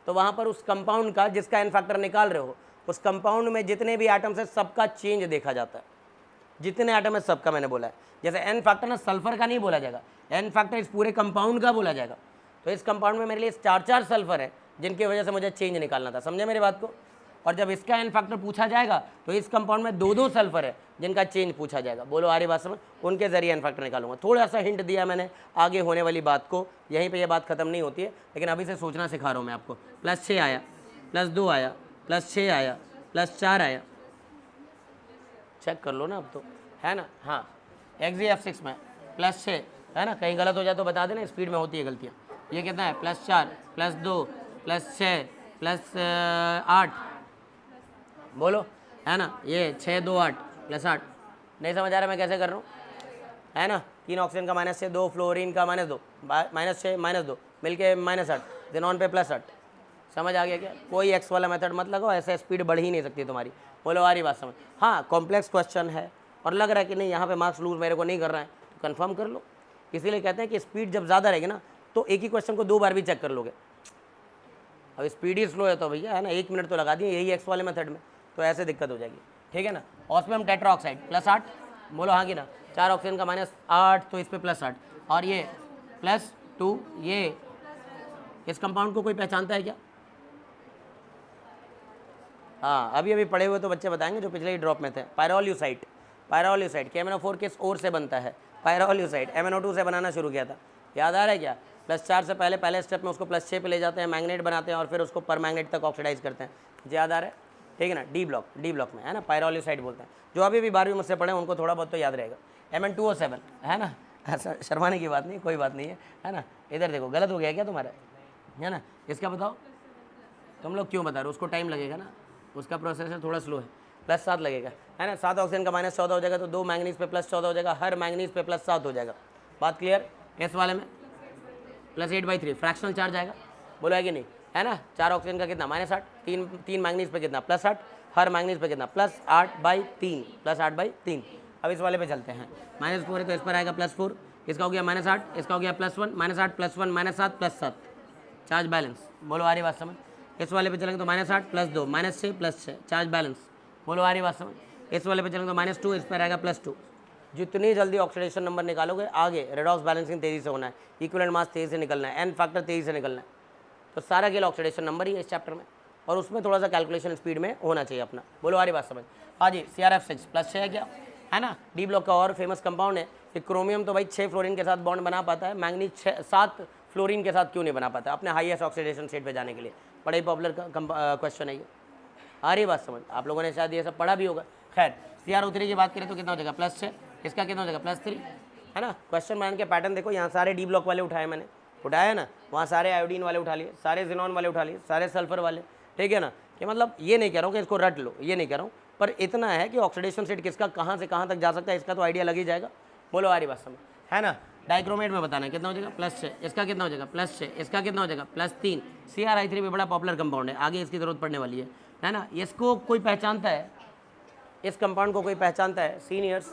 तो वहाँ पर उस कंपाउंड का जिसका एन फैक्टर निकाल रहे हो, उस कंपाउंड में जितने भी एटम्स है सबका चेंज देखा जाता है। जितने एटम है सबका, मैंने बोला है। जैसे एन फैक्टर ना सल्फर का नहीं बोला जाएगा, एन फैक्टर इस पूरे कंपाउंड का बोला जाएगा। तो इस कंपाउंड में मेरे लिए 4 सल्फर है, जिनकी वजह से मुझे चेंज निकालना था। समझे मेरी बात को? और जब इसका एन फैक्टर पूछा जाएगा तो इस कंपाउंड में 2 सल्फर है जिनका चेंज पूछा जाएगा। बोलो आ रही बात समझ? उनके जरिए एन फैक्टर निकालूंगा। थोड़ा सा हिंट दिया मैंने आगे होने वाली बात को, यहीं पे ये बात खत्म नहीं होती है, लेकिन अभी से सोचना सिखा रहा हूँ मैं आपको। +6 आया, +2 आया, +6 आया, +4 आया, चेक कर लो ना अब तो, है ना? हाँ, XeF6 में +6 है ना, कहीं गलत हो जाए तो बता देना, स्पीड में होती है गलतियाँ। ये कितना है? +4, +2, +6, +8, बोलो, है ना? ये 6, 2, 8 +8। नहीं समझ आ रहा मैं कैसे कर रहा हूँ, है ना? 3 ऑक्सीजन का -6, 2 फ्लोरीन का -2, -6 -2 मिलके -8, जेनॉन पे +8। समझ आ गया क्या? कोई एक्स वाला मेथड मत लगाओ, ऐसे स्पीड बढ़ ही नहीं सकती तुम्हारी। बोलो आ रही बात समझ? हाँ, कॉम्प्लेक्स क्वेश्चन है और लग रहा है कि नहीं यहाँ पे मार्क्स लूज मेरे को नहीं कर रहा है, तो कंफर्म कर लो। इसीलिए कहते हैं कि स्पीड जब ज़्यादा रहेगी ना, तो एक ही क्वेश्चन को 2 बार भी चेक कर लोगे। अब स्पीड ही स्लो है तो भैया, है ना, 1 मिनट तो लगा दिए यही एक्स वाले मेथड में, तो ऐसे दिक्कत हो जाएगी, ठीक है ना? ऑस्मियम टेट्राऑक्साइड +8, बोलो हाँ कि ना? 4 ऑक्सीजन का -8, तो इस पर +8, और ये +2। ये इस कंपाउंड को कोई पहचानता है क्या? हाँ, अभी पढ़े हुए तो बच्चे बताएंगे जो पिछले ही ड्रॉप में थे। पायरोल्यूसाइड, पायरोल्यूसाइड KMnO4 किस ओर से बनता है? पायरोल्यूसाइड MnO2 से बनाना शुरू किया था, याद आ रहा है क्या? +4 से पहले स्टेप में उसको +6 पे ले जाते हैं, मैग्नेट बनाते हैं और फिर उसको परमैग्नेट तक ऑक्सीडाइज करते हैं। याद आ रहा है? ठीक है ना? डी ब्लॉक में, है ना, पायरोल्यूसाइड बोलते हैं। जो अभी भी 12वीं मुझसे पढ़े उनको थोड़ा बहुत तो याद रहेगा। Mn2O7, है ना? ऐसा शर्माने की बात नहीं, कोई बात नहीं है ना? इधर देखो, गलत हो गया क्या तुम्हारा, है ना? इसका बताओ, तुम लोग क्यों बता रहे हो? उसको टाइम लगेगा ना, उसका प्रोसेसर थोड़ा स्लो है। +7 लगेगा, है ना? 7 ऑक्सीजन का -14 हो जाएगा, तो 2 मैंगनीज पे +14 हो जाएगा, हर मैंगनीज पे +7 हो जाएगा। बात क्लियर? इस वाले में +8/3 फ्रैक्शनल चार्ज आएगा, बोलो है कि नहीं, है ना? 4 ऑक्सीजन का कितना? -8, 3 मैंगनीज पे कितना? +8, हर मैंगनीज पे कितना? +8/3, +8/3। अब इस वाले पे चलते हैं। -4 है तो इस पर आएगा +4, इसका हो गया -8, इसका हो गया +1, -8 +1 -7 +7, चार्ज बैलेंस। बोलो आ रही बात समझ? इस वाले पे चलेंगे तो -8 +2 -6 +6, चार्ज बैलेंस। बोलो आ रही बात समझ? इस वाले पे चलेंगे तो -2, इस पर आएगा +2। जितनी जल्दी ऑक्सीडेशन नंबर निकालोगे, आगे रेडॉक्स बैलेंसिंग तेज़ी से होना है, इक्विवेलेंट मास तेज़ी से निकलना है, एन फैक्टर तेज़ी से निकलना है। तो सारा खेल ऑक्सीडेशन नंबर ही है इस चैप्टर में, और उसमें थोड़ा सा कैलकुलेशन स्पीड में होना चाहिए अपना। बोलो आ रही बात समझ? हाँ जी, CrF6 +6 है क्या, है ना? डी ब्लॉक का और फेमस कंपाउंड है कि क्रोमियम तो भाई 6 फ्लोरीन के साथ बॉन्ड बना पाता है, मैंगनीज 7 फ्लोरीन के साथ क्यों नहीं बना पाता? अपने हाईएस्ट ऑक्सीडेशन स्टेट पे जाने के लिए। बड़ा ही पॉपुलर क्वेश्चन है ये। आ रही बात समझ? आप लोगों ने शायद ये सब पढ़ा भी होगा। खैर, CrO3 की बात करें तो कितना हो जाएगा? +6, इसका कितना हो जाएगा? +3, है ना। क्वेश्चन बनाने के पैटर्न देखो, यहाँ सारे डी ब्लॉक वाले उठाए मैंने, उठाया है ना, वहाँ सारे आयोडीन वाले उठा लिए, सारे जिनॉन वाले उठा लिए, सारे सल्फर वाले, ठीक है ना। कि मतलब ये नहीं कह रहा हूँ कि इसको रट लो, ये नहीं कह रहा हूँ, पर इतना है कि ऑक्सीडेशन स्टेट किसका कहाँ से कहाँ तक जा सकता है इसका तो आइडिया लग ही जाएगा। बोलो आ रही बात समझ, है ना। डाइक्रोमेट में बताना है कितना हो जाएगा +6, इसका कितना हो जाएगा +6, इसका कितना हो जाएगा +3। CrI3 भी बड़ा पॉपुलर कंपाउंड है, आगे इसकी जरूरत पड़ने वाली है ना। इसको कोई पहचानता है, इस कंपाउंड को कोई पहचानता है seniors?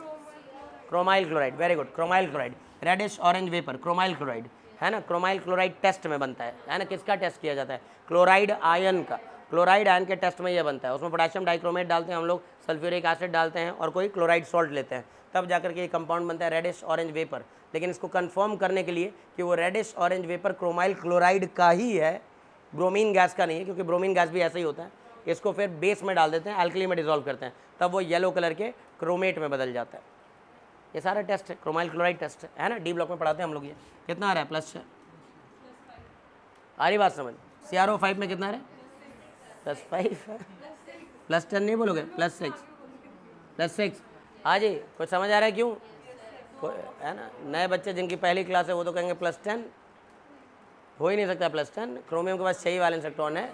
Chromyl chloride, very good, chromyl chloride, reddish orange vapour, chromyl chloride, है ना। क्रोमाइल क्लोराइड टेस्ट में बनता है ना। किसका टेस्ट किया जाता है? क्लोराइड आयन का, क्लोराइड आयन के टेस्ट में ये बनता है। उसमें पोटेशियम डाइक्रोमेट डालते हैं हम लोग, सल्फ्यूरिक एसिड डालते हैं और कोई क्लोराइड सॉल्ट लेते हैं, तब जाकर के ये कंपाउंड बनता है रेडिश ऑरेंज वेपर। लेकिन इसको कंफर्म करने के लिए कि वो reddish orange vapour chromyl chloride का ही है, ब्रोमीन गैस का नहीं है, क्योंकि ब्रोमीन गैस भी ऐसा ही होता है। इसको फिर बेस में डाल देते हैं, अल्कली में डिजोल्व करते हैं, तब वो येलो कलर के क्रोमेट में बदल जाता है। ये सारा टेस्ट है, क्रोमाइल क्लोराइड टेस्ट है ना। डी ब्लॉक में पढ़ाते हैं हम लोग। ये कितना आ रहा है +6, आ रही बात समझ। CrO5 में कितना आ रहा है +5 है, +10 नहीं बोलोगे, +6। हाँ जी, कुछ समझ आ रहा है क्यों? है ना, नए बच्चे जिनकी पहली क्लास है वो तो कहेंगे +10, हो ही नहीं सकता +10। क्रोमियम के पास 6 वैलेंस इलेक्ट्रॉन है,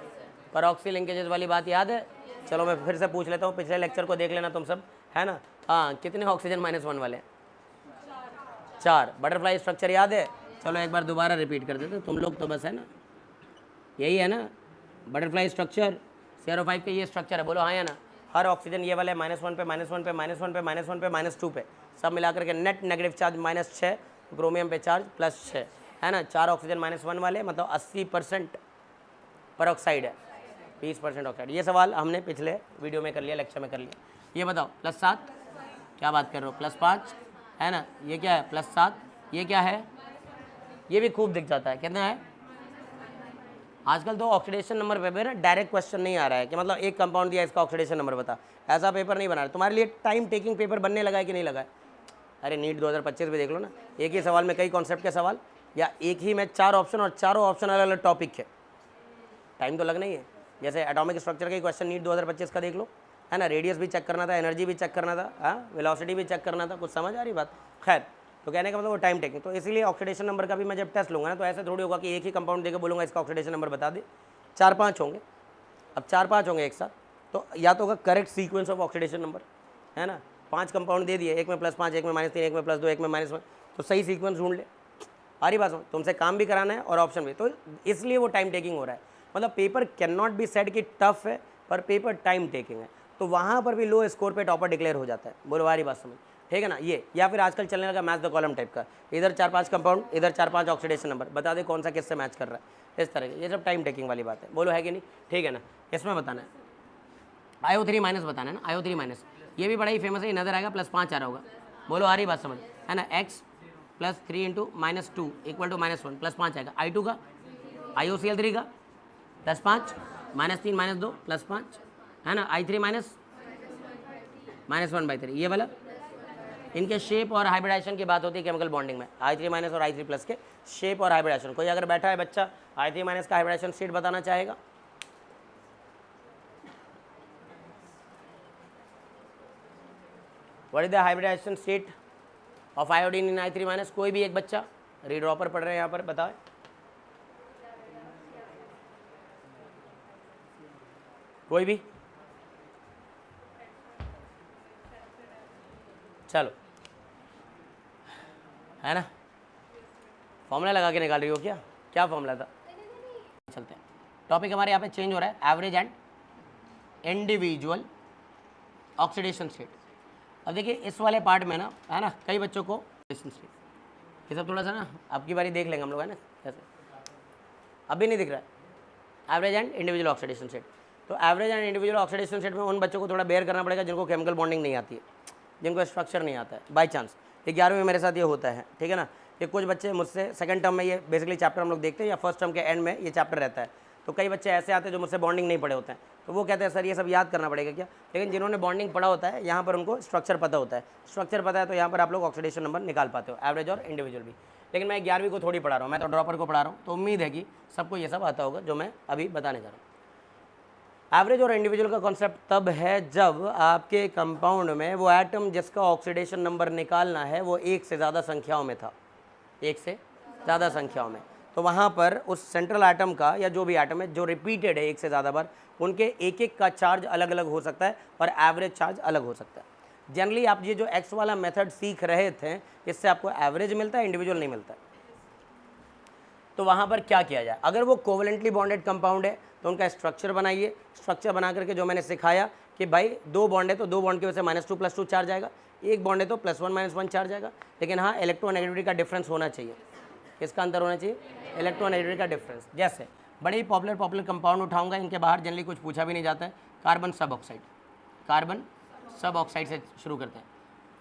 पर ऑक्सी लिंकेजेस वाली बात याद है? चलो मैं फिर से पूछ लेता हूँ, पिछले लेक्चर को देख लेना तुम सब, है ना। हाँ, कितने ऑक्सीजन -1 वाले? 4। बटरफ्लाई स्ट्रक्चर याद है? चलो एक बार दोबारा रिपीट कर देते तुम लोग तो बस, है ना, यही है ना बटरफ्लाई स्ट्रक्चर। CrO5 के ये स्ट्रक्चर है, बोलो हाँ या ना। हर ऑक्सीजन ये वाले -1 पे -1 पे -1 पे -1 पे -2 पे, सब मिलाकर के नेट नेगेटिव चार्ज -6, क्रोमियम पे चार्ज +6, है ना। 4 ऑक्सीजन -1 वाले, मतलब 80% परऑक्साइड है, 20% ऑक्साइड। ये सवाल हमने पिछले वीडियो में कर लिया, लेक्चर में कर लिया। ये बताओ +7, क्या बात कर रहे हो, +5, है ना। ये क्या है +7, ये क्या है? ये भी खूब दिख जाता है, कितना है? आजकल तो ऑक्सीडेशन नंबर पेपर ना डायरेक्ट क्वेश्चन नहीं आ रहा है कि मतलब एक कंपाउंड दिया इसका ऑक्सीडेशन नंबर बता, ऐसा पेपर नहीं बना रहा। तुम्हारे लिए टाइम टेकिंग पेपर बनने लगा है कि नहीं लगा है? अरे नीट 2025 में देख लो ना, एक ही सवाल में कई कॉन्सेप्ट के सवाल, या एक ही में 4 ऑप्शन और चारों ऑप्शन अलग अलग टॉपिक है, टाइम तो लगना ही है। जैसे एटॉमिक स्ट्रक्चर का क्वेश्चन नीट 2025 का देख लो, है ना। रेडियस भी चेक करना था, एनर्जी भी चेक करना था, हाँ, वेलोसिटी भी चेक करना था। कुछ समझ आ रही बात? खैर, तो कहने का मतलब वो टाइम टेकिंग, तो इसीलिए ऑक्सीडेशन नंबर का भी मैं जब टेस्ट लूँगा ना, तो ऐसे थोड़ी होगा कि एक ही कंपाउंड देकर बोलूँगा इसका ऑक्सीडेशन नंबर बता दे। 4-5 होंगे, अब 4-5 होंगे एक साथ, तो या तो होगा correct sequence of oxidation number, है ना। 5 कंपाउंड दे दिए, एक में +5, एक में -3, एक में +2, एक में -1, तो सही सीक्वेंस ढूंढ ले। आ रही बात समझ? तुमसे काम भी कराना है और ऑप्शन भी, तो इसलिए वो टाइम टेकिंग हो रहा है। मतलब paper can not be said कि टफ है, पर पेपर टाइम टेकिंग है, तो वहाँ पर भी लो स्कोर पे टॉपर डिक्लेयर हो जाता है। बोलो आ रही बात समझ, ठीक है ना। ये या फिर आजकल चलने लगा मैच द कॉलम टाइप का, इधर 4-5 कंपाउंड, इधर 4-5 ऑक्सीडेशन नंबर, बता दे कौन सा किससे मैच कर रहा है, इस तरह के। ये सब टाइम टेकिंग वाली बात है, बोलो है कि नहीं, ठीक है ना। इसमें बताना है IO3- बताना है ना, IO3-, ये भी बड़ा ही फेमस है, नजर आएगा +5 आ रहा होगा। बोलो आ रही बात समझ, है ना। x + 3 × -2 = -1, +5 आएगा। I2 का, IOCl3 का +5, -3 -2 +5, है ना। I3 -1/3, ये वाला। इनके शेप और हाइब्रिडाइजेशन की बात होती है केमिकल बॉन्डिंग में, I3- और I3+ के शेप और हाइब्रिडाइजेशन। कोई अगर बैठा है बच्चा I3- का हाइब्रिडाइजेशन स्टेट बताना चाहेगा? What is the hybridisation state of iodine in I3-? कोई भी एक बच्चा, रीड्रॉपर पढ़ रहे हैं यहाँ पर, बताओ। कोई भी? चलो, है ना। फॉर्मूला लगा के निकाल रही हो क्या? क्या फॉर्मूला था? चलते हैं, टॉपिक हमारे यहाँ पे चेंज हो रहा है, average and individual oxidation state. अब देखिए इस वाले पार्ट में ना, है ना, कई बच्चों को ऑक्सीडेशन स्टेट, ये सब थोड़ा सा ना अब की बारी देख लेंगे हम लोग, है ना। कैसे अभी नहीं दिख रहा है average and individual oxidation state. तो average and individual oxidation state में उन बच्चों को थोड़ा बेयर करना पड़ेगा जिनको केमिकल बॉन्डिंग नहीं आती है, जिनको स्ट्रक्चर नहीं आता है, बाई चांस। 11वीं में मेरे साथ ये होता है, ठीक है ना। ये कुछ बच्चे मुझसे सेकंड टर्म में, ये बेसिकली चैप्टर हम लोग देखते हैं, या फर्स्ट टर्म के एंड में ये चैप्टर रहता है, तो कई बच्चे ऐसे आते हैं जो मुझसे बॉन्डिंग नहीं पढ़े होते हैं, तो वो कहते हैं सर ये सब याद करना पड़ेगा क्या। लेकिन जिन्होंने बॉन्डिंग पढ़ा होता है, यहाँ पर उनको स्ट्रक्चर पता होता है, स्ट्रक्चर पता है, तो यहाँ पर आप लोग ऑक्सीडेशन नंबर निकाल पाते हो, एवरेज और इंडिविजुअल भी। लेकिन मैं 11वीं को थोड़ी पढ़ा रहा हूँ, मैं तो ड्रॉपर को पढ़ा रहा हूँ, तो उम्मीद है कि सबको ये सब आता होगा जो मैं अभी बताने जा रहा हूँ। एवरेज और इंडिविजुअल का कॉन्सेप्ट तब है जब आपके कंपाउंड में वो एटम जिसका ऑक्सीडेशन नंबर निकालना है वो एक से ज़्यादा संख्याओं में था, एक से ज़्यादा संख्याओं में, तो वहाँ पर उस सेंट्रल एटम का या जो भी एटम है जो रिपीटेड है एक से ज़्यादा बार, उनके एक एक का चार्ज अलग अलग हो सकता है और एवरेज चार्ज अलग हो सकता है। जनरली आप ये जो एक्स वाला मेथड सीख रहे थे इससे आपको एवरेज मिलता है, इंडिविजुअल नहीं मिलता है। तो वहाँ पर क्या किया जाए, अगर वो कोवलेंटली बॉन्डेड कंपाउंड है तो उनका स्ट्रक्चर बनाइए। स्ट्रक्चर बना करके जो मैंने सिखाया कि भाई 2 बॉन्ड है तो 2 बॉन्ड की वजह से -2 +2 चार्ज आएगा, 1 बॉन्ड है तो +1 -1 चार्ज आएगा, लेकिन हाँ इलेक्ट्रोनेगेटिविटी का डिफरेंस होना चाहिए। किसका अंतर होना चाहिए? इलेक्ट्रोनेगेटिविटी का डिफरेंस। जैसे बड़े ही पॉपुलर कंपाउंड उठाऊंगा, इनके बाहर जनरली कुछ पूछा भी नहीं जाता है, कार्बन सब ऑक्साइड। कार्बन सब ऑक्साइड से शुरू करते हैं,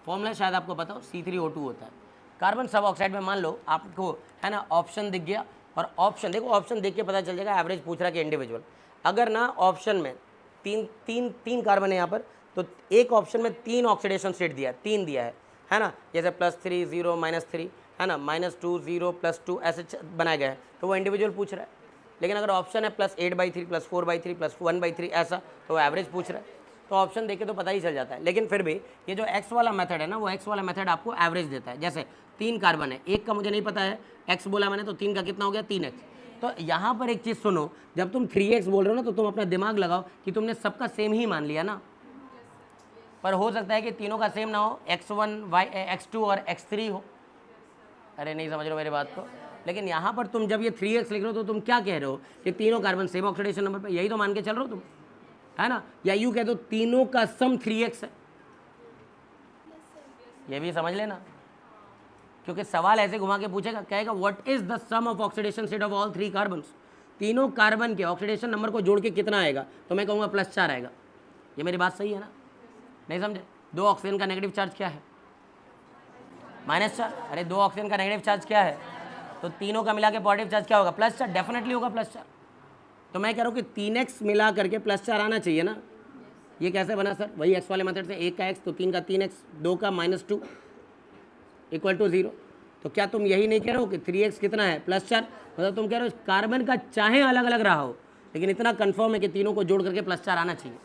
फॉर्मूला शायद आपको पता हो, C3O2 होता है। कार्बन सब ऑक्साइड में मान लो आपको है ना ऑप्शन दिख गया, और ऑप्शन देखो, ऑप्शन देख के पता चल जाएगा एवरेज पूछ रहा है कि इंडिविजुअल। अगर ना ऑप्शन में तीन कार्बन है यहाँ पर, तो एक ऑप्शन में 3 ऑक्सीडेशन स्टेट दिया है, 3 दिया है ना, जैसे +3 0 -3 है ना, -2 0 +2 ऐसे बनाया गया है, तो वो इंडिविजुअल पूछ रहा है। लेकिन अगर ऑप्शन है +8/3 +4/3 +1/3 ऐसा, तो वो एवरेज पूछ रहा है। तो ऑप्शन देखे तो पता ही चल जाता है। लेकिन फिर भी ये जो एक्स वाला मेथड है ना, वो एक्स वाला मेथड आपको एवरेज देता है। जैसे 3 कार्बन है, एक का मुझे नहीं पता है, एक्स बोला मैंने, तो 3 का कितना हो गया? 3x। तो यहाँ पर एक चीज़ सुनो, जब तुम 3x बोल रहे हो ना तो तुम अपना दिमाग लगाओ कि तुमने सबका सेम ही मान लिया ना, पर हो सकता है कि तीनों का सेम ना हो, x1 x2 और x3 हो। अरे नहीं समझ रहे हो मेरी बात को। लेकिन यहाँ पर तुम जब ये 3x लिख रहे हो तो तुम क्या कह रहे हो कि तीनों कार्बन सेम ऑक्सीडेशन नंबर पे, यही तो मान के चल रहे हो तुम, है ना? या यूँ कह दो तीनों का सम 3x है, ये भी समझ लेना, क्योंकि सवाल ऐसे घुमा के पूछेगा, कहेगा what is the sum of oxidation state of all 3 carbons. तीनों कार्बन के ऑक्सीडेशन नंबर को जोड़ के कितना आएगा? तो मैं कहूँगा +4 आएगा। ये मेरी बात सही है ना? नहीं समझे? 2 ऑक्सीजन का नेगेटिव चार्ज क्या है? -4। अरे 2 ऑक्सीजन का नेगेटिव चार्ज क्या है? तो तीनों का मिला के पॉजिटिव चार्ज क्या होगा? +4, डेफिनेटली होगा +4। तो मैं कह रहा हूँ कि 3x मिला करके +4 आना चाहिए ना। ये कैसे बना सर? वही x वाले मेथड से, 1 का x तो 3 का 3x, 2 का -2 = 0। तो क्या तुम यही नहीं कह रहे हो कि 3x कितना है? +4। मतलब तुम कह रहे हो कार्बन का चाहे अलग अलग रहा हो, लेकिन इतना कंफर्म है कि तीनों को जोड़ करके +4 आना चाहिए।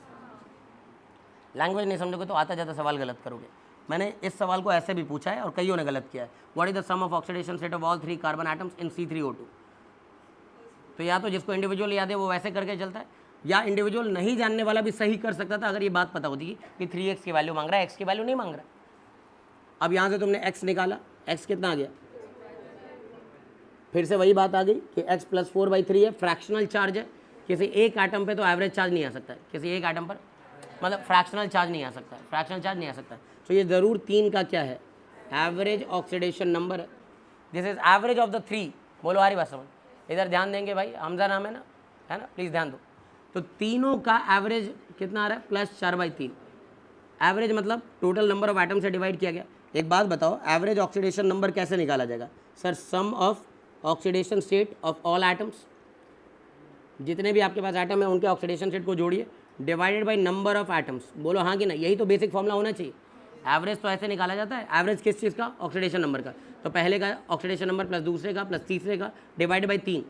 लैंग्वेज नहीं समझोगे तो आता जाता सवाल गलत करोगे। मैंने इस सवाल को ऐसे भी पूछा है और कईयों ने गलत किया है। What is the sum of oxidation state of all 3 carbon atoms in C3O2। तो या तो जिसको इंडिविजुअल याद है वो वैसे करके चलता है, या इंडिविजुअल नहीं जानने वाला भी सही कर सकता था अगर ये बात पता होती कि 3x की वैल्यू मांग रहा है, x की वैल्यू नहीं मांग रहा। अब यहाँ से तुमने x निकाला, x कितना आ गया? फिर से वही बात आ गई कि x +4/3 है, फ्रैक्शनल चार्ज है। किसी एक एटम पे तो एवरेज चार्ज नहीं आ सकता है, किसी एक एटम पर मतलब फ्रैक्शनल चार्ज नहीं आ सकता है, फ्रैक्शनल चार्ज नहीं आ सकता है। तो ये ज़रूर 3 का क्या है? एवरेज ऑक्सीडेशन नंबर है। This is average of the 3। बोलो आ रही बात समझ? इधर ध्यान देंगे भाई, हमजा नाम है ना, प्लीज़ ध्यान दो। तो तीनों का एवरेज कितना आ रहा है? +4/3। एवरेज मतलब टोटल नंबर ऑफ एटम से डिवाइड किया गया। एक बात बताओ, एवरेज ऑक्सीडेशन नंबर कैसे निकाला जाएगा? Sir sum of oxidation state of all atoms, जितने भी आपके पास एटम है उनके ऑक्सीडेशन स्टेट को जोड़िए, divided by number of atoms. बोलो हाँ कि ना? यही तो बेसिक फॉर्मूला होना चाहिए। एवरेज तो ऐसे निकाला जाता है, एवरेज किस चीज़ का? ऑक्सीडेशन नंबर का। तो पहले का ऑक्सीडेशन नंबर प्लस दूसरे का प्लस तीसरे का डिवाइड बाई 3।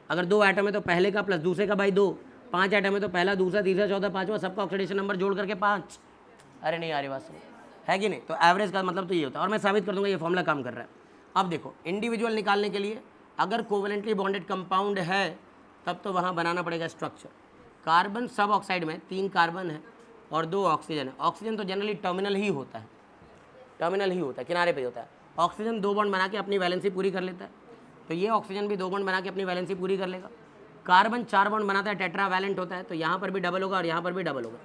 अगर 2 एटम है तो पहले का प्लस दूसरे का बाई 2। 5 एटम है तो पहला, दूसरा, तीसरा, चौथा, पाँचवा, सबका ऑक्सीडेशन नंबर जोड़ करके 5। अरे नहीं आ रही बात है कि नहीं? तो एवरेज का मतलब तो ये होता है, और मैं साबित कर दूंगा ये फॉर्मूला काम कर रहा है। अब देखो, इंडिविजुअल निकालने के लिए अगर कोवेलेंटली बॉन्डेड कंपाउंड है तब तो वहाँ बनाना पड़ेगा स्ट्रक्चर। कार्बन सब ऑक्साइड में 3 कार्बन है और 2 ऑक्सीजन है। ऑक्सीजन तो जनरली टर्मिनल ही होता है, टर्मिनल ही होता है, किनारे पे होता है। ऑक्सीजन 2 बॉन्ड बना के अपनी वैलेंसी पूरी कर लेता है, तो ये ऑक्सीजन भी 2 बॉन्ड बना के अपनी वैलेंसी पूरी कर लेगा। कार्बन 4 बॉन्ड बनाता है, टेट्रावैलेंट होता है, तो यहाँ पर भी डबल होगा और यहाँ पर भी डबल होगा।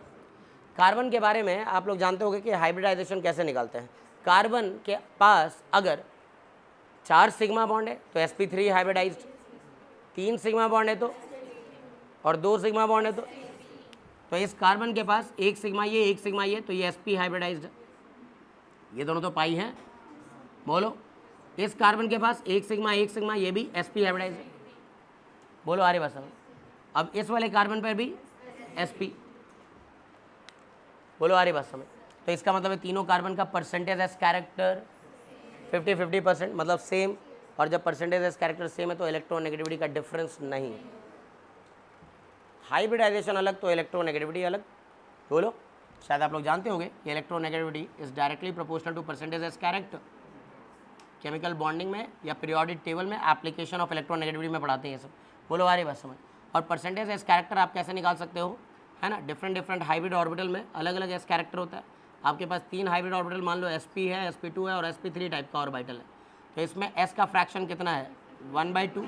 कार्बन के बारे में आप लोग जानते होंगे कि हाइब्रिडाइजेशन कैसे निकालते हैं। कार्बन के पास अगर 4 सिग्मा बॉन्ड है तो sp3 हाइब्रिडाइज्ड, 3 सिग्मा बॉन्ड है तो, और 2 सिग्मा बॉन्ड है तो इस कार्बन के पास 1 सिग्मा ये 1 सिग्मा ये, तो ये sp हाइब्रिडाइज्ड है। ये दोनों तो पाई हैं। बोलो, इस कार्बन के पास 1 सिग्मा ये भी sp हाइब्रिडाइज्ड है। बोलो आ रही बात समझ? अब इस वाले कार्बन पर भी sp। बोलो आ रही बात समझ? तो इसका मतलब है तीनों कार्बन का परसेंटेज एस कैरेक्टर 50-50% मतलब सेम, और जब परसेंटेज एस कैरेक्टर सेम है तो इलेक्ट्रॉन नेगेटिविटी का डिफरेंस नहीं है। हाइब्रिडाइजेशन अलग तो इलेक्ट्रोनेगेटिविटी अलग। बोलो, शायद आप लोग जानते होंगे कि electronegativity is directly proportional to percentage as character. Chemical bonding में या पीरियोडिक टेबल में एप्लीकेशन ऑफ इलेक्ट्रोनेगेटिविटी में पढ़ाते हैं ये सब। बोलो आ रही बात समझ। और परसेंटेज एज कैरेक्टर आप कैसे निकाल सकते हो, है ना, डिफरेंट हाइब्रिड ऑर्बिटल में अलग अलग एस कैरेक्टर होता है। आपके पास 3 हाइब्रिड ऑर्बिटल मान लो sp है, sp2 है और sp3 टाइप का ऑर्बिटल है, तो इसमें s का फ्रैक्शन कितना है 1/2।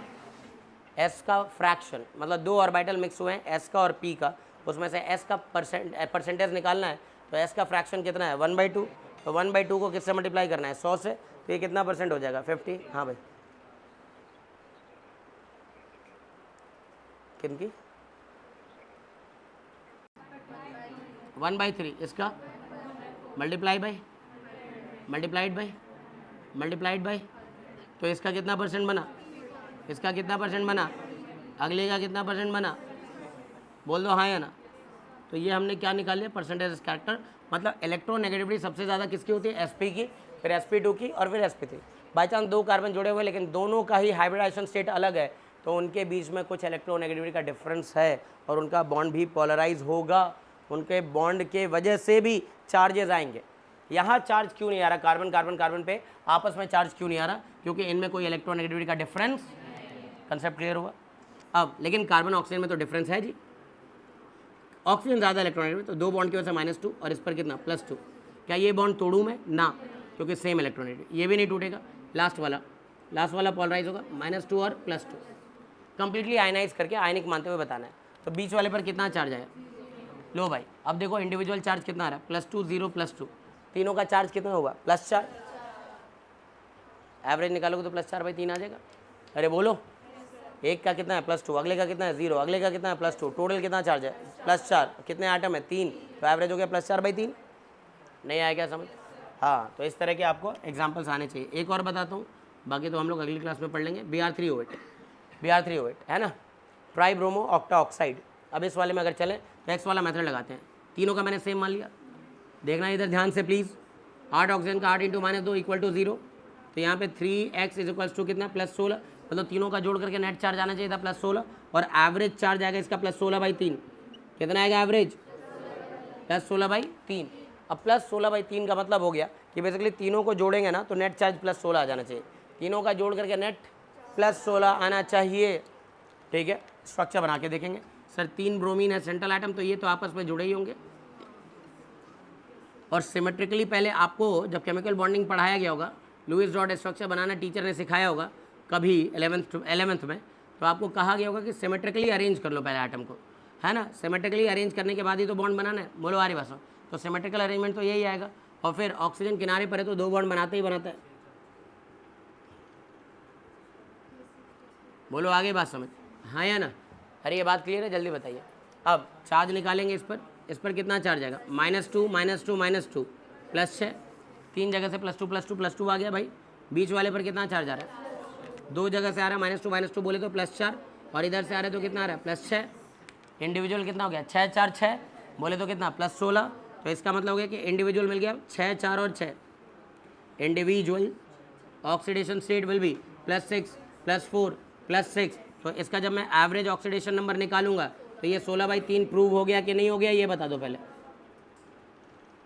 s का फ्रैक्शन मतलब 2 ऑर्बिटल मिक्स हुए हैं s का और p का, उसमें से s का परसेंटेज निकालना है, तो s का फ्रैक्शन कितना है 1/2। तो 1/2 को किससे मल्टीप्लाई करना है 100 से, तो ये कितना परसेंट हो जाएगा 50। हाँ भाई किनकी 1/3 इसका मल्टीप्लाइड बाई, तो इसका कितना परसेंट बना, इसका कितना परसेंट बना, अगले का कितना परसेंट बना, बोल दो हाँ या ना। तो ये हमने क्या निकाल लिया परसेंटेज कैरेक्टर। मतलब इलेक्ट्रोनेगेटिविटी सबसे ज़्यादा किसकी होती है sp की, फिर sp2 की और फिर sp3। बाई चांस 2 कार्बन जुड़े हुए लेकिन दोनों का ही हाइब्रिडाइजेशन स्टेट अलग है, तो उनके बीच में कुछ इलेक्ट्रोनेगेटिविटी का डिफरेंस है और उनका बॉन्ड भी पोलराइज होगा, उनके बॉन्ड के वजह से भी चार्जेस आएंगे। यहाँ चार्ज क्यों नहीं आ रहा, कार्बन कार्बन कार्बन पे आपस में चार्ज क्यों नहीं आ रहा, क्योंकि इनमें कोई इलेक्ट्रोनेगेटिविटी का डिफरेंस। कंसेप्ट क्लियर हुआ। अब लेकिन कार्बन ऑक्सीजन में तो डिफरेंस है जी, ऑक्सीजन ज़्यादा इलेक्ट्रोनेगेटिविटी, तो 2 बॉन्ड की वजह से -2 और इस पर कितना +2। क्या ये बॉन्ड तोड़ूँ मैं ना, क्योंकि सेम इलेक्ट्रोनेगेटिविटी, ये भी नहीं टूटेगा। लास्ट वाला पॉलराइज होगा -2 और +2, कंप्लीटली आयनाइज करके आयनिक मानते हुए बताना है। तो बीच वाले पर कितना चार्ज आएगा, लो भाई अब देखो इंडिविजुअल चार्ज कितना आ रहा है +2 0 +2, तीनों का चार्ज कितना होगा +4। एवरेज निकालोगे तो +4/3 आ जाएगा। अरे बोलो, एक का कितना है +2, अगले का कितना है 0, अगले का कितना है +2, टोटल कितना चार्ज है +4, कितने आइटम है 3, तो एवरेज हो गया +4/3। नहीं आया क्या समझ। हाँ, तो इस तरह के आपको एग्जाम्पल्स आने चाहिए। एक और बताता हूँ, बाकी तो हम लोग अगली क्लास में पढ़ लेंगे। Br3O8 है ना, ट्राइब्रोमो ऑक्टा ऑक्साइड। अब इस वाले में अगर चलें तो एक्स वाला मेथड लगाते हैं, तीनों का मैंने सेम मान लिया। देखना इधर ध्यान से प्लीज़, 8 ऑक्सीजन का 8 × -2 = 0, तो यहाँ पे 3x = कितना +16, मतलब तीनों का जोड़ करके नेट चार्ज आना चाहिए था +16 और एवरेज चार्ज आएगा इसका +16/3। कितना आएगा एवरेज +16/3। अब +16/3 का मतलब हो गया कि बेसिकली तीनों को जोड़ेंगे ना तो नेट चार्ज +16 आ जाना चाहिए, तीनों का जोड़ करके नेट +16 आना चाहिए। ठीक है, स्ट्रक्चर बना के देखेंगे। सर 3 ब्रोमीन है सेंट्रल आइटम, तो ये तो आपस में जुड़े ही होंगे। और सिमेट्रिकली पहले आपको जब केमिकल बॉन्डिंग पढ़ाया गया होगा, लुईस डॉट स्ट्रक्चर बनाना टीचर ने सिखाया होगा कभी 11th में, तो आपको कहा गया होगा कि सिमेट्रिकली अरेंज कर लो पहले आइटम को, है ना। सिमेट्रिकली अरेंज करने के बाद ही तो बॉन्ड बनाना है। बोलो आ रही बात। तो सिमेट्रिकल अरेंजमेंट तो यही आएगा। और फिर ऑक्सीजन किनारे पर है तो 2 बॉन्ड बनाता ही बनाता है। बोलो आगे बात समझ, हाँ या ना। अरे ये बात क्लियर है, जल्दी बताइए। अब चार्ज निकालेंगे इस पर कितना चार्ज आएगा -2 -2 -2 +6, 3 जगह से +2 आ गया भाई। बीच वाले पर कितना चार्ज आ रहा है, 2 जगह से आ रहा है -2 बोले तो +4, और इधर से आ रहा है तो कितना आ रहा है +6। इंडिविजुअल कितना हो गया 6 4 6 बोले तो कितना +16, तो इसका मतलब हो गया कि इंडिविजुअल मिल गया 6 4 और 6। Individual oxidation state will be +6 +4 +6। तो इसका जब मैं एवरेज ऑक्सीडेशन नंबर निकालूंगा तो ये 16/3 प्रूव हो गया कि नहीं हो गया, ये बता दो पहले।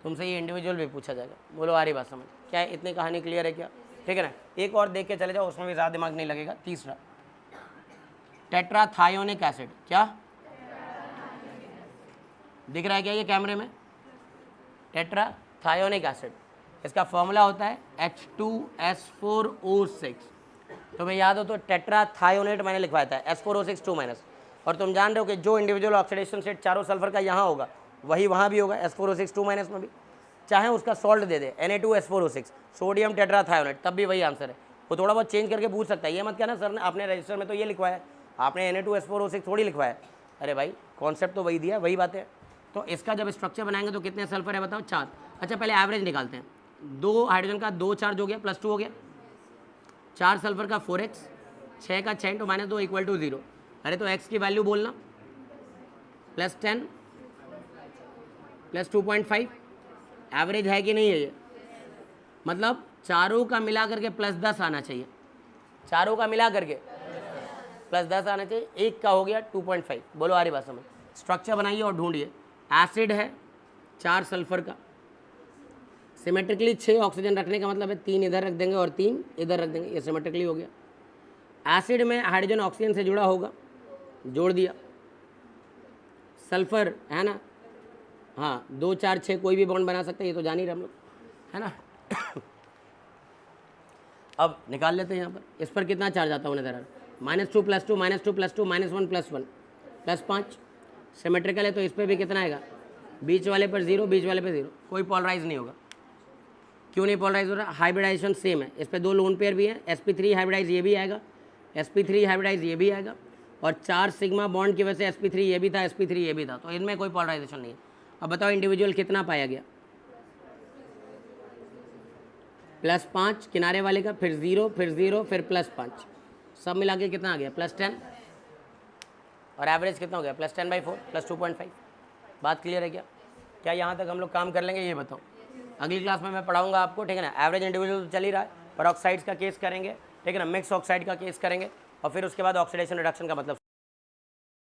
तुमसे ये इंडिविजुअल भी पूछा जाएगा। बोलो आ रही बात समझ, क्या है इतनी कहानी क्लियर है क्या, ठीक है ना। एक और देख के चले जाओ, उसमें भी ज़्यादा दिमाग नहीं लगेगा। तीसरा टेट्राथायोनिक एसिड, क्या दिख रहा है क्या ये कैमरे में, टेट्राथायोनिक एसिड, इसका फॉर्मूला होता है H2S4O6। तुम्हें याद हो तो टेट्राथायोनेट मैंने लिखवाया था S4O6 2-। और तुम जान रहे हो कि जो इंडिविजुअल ऑक्सीडेशन स्टेट चारों सल्फर का यहाँ होगा वही वहाँ भी होगा S4O6 2- में भी, चाहे उसका सॉल्ट दे दे Na2S4O6 सोडियम टेट्राथायोनेट, तब भी वही आंसर है। वो थोड़ा बहुत चेंज करके पूछ सकता है, ये मत कहना सर ने आपने रजिस्टर में तो ये लिखवाया है, आपने Na2S4O6 थोड़ी लिखवाया। अरे भाई कॉन्सेप्ट तो वही दिया, वही बात है। तो इसका जब स्ट्रक्चर बनाएंगे तो कितने सल्फर है बताओ 4। अच्छा पहले एवरेज निकालते हैं। 2 हाइड्रोजन का 2 चार्ज हो गया +2 हो गया, 4 सल्फर का 4x, 6 का 6 × -2 = 0। अरे तो x की वैल्यू बोलना +10 +2.5, एवरेज है कि नहीं है ये, मतलब चारों का मिला करके +10 आना चाहिए, चारों का मिला करके +10 आना चाहिए। एक का हो गया 2.5। बोलो आ रही बात समझ, स्ट्रक्चर बनाइए और ढूंढिए। एसिड है 4 सल्फर का, सिमेट्रिकली 6 ऑक्सीजन रखने का मतलब है 3 इधर रख देंगे और 3 इधर रख देंगे, ये सिमेट्रिकली हो गया। एसिड में हाइड्रोजन ऑक्सीजन से जुड़ा होगा, जोड़ दिया। सल्फर है ना, हाँ 2 4 6 कोई भी बॉन्ड बना सकते हैं, ये तो जान ही रहे हम लोग, है ना। अब निकाल लेते हैं यहाँ पर, इस पर कितना चार्ज आता है उन्हें दरार, -2 + 2 -2 + 2 -1 + 1 +5। सिमेट्रिकल है तो इस पर भी कितना आएगा, बीच वाले पर 0, बीच वाले पर 0, कोई पोलराइज नहीं होगा। क्यों नहीं पोलराइज हो रहा, हाइब्रिडाइजेशन सेम है, इस पर 2 लोन पेयर भी है, sp3 हाइब्रिडाइज ये भी आएगा, sp3 हाइब्रिडाइज ये भी आएगा, और 4 सिग्मा बॉन्ड की वजह से sp3 ये भी था, sp3 ये भी था, तो इनमें कोई पोलराइजेशन नहीं है। अब बताओ इंडिविजुअल कितना पाया गया, +5 किनारे वाले का, फिर 0 फिर 0 फिर +5, सब मिला के कितना आ गया, +10, और एवरेज कितना हो गया, +10/4 +2.5। बात क्लियर है क्या? क्या यहाँ तक हम लोग काम कर लेंगे, ये बताओ। अगली क्लास में मैं पढ़ाऊंगा आपको, ठीक है ना। एवरेज इंडिविजुअल तो चल ही रहा है, पर ऑक्साइड्स का केस करेंगे, ठीक है ना, मिक्स ऑक्साइड का केस करेंगे, और फिर उसके बाद ऑक्सीडेशन रिडक्शन का मतलब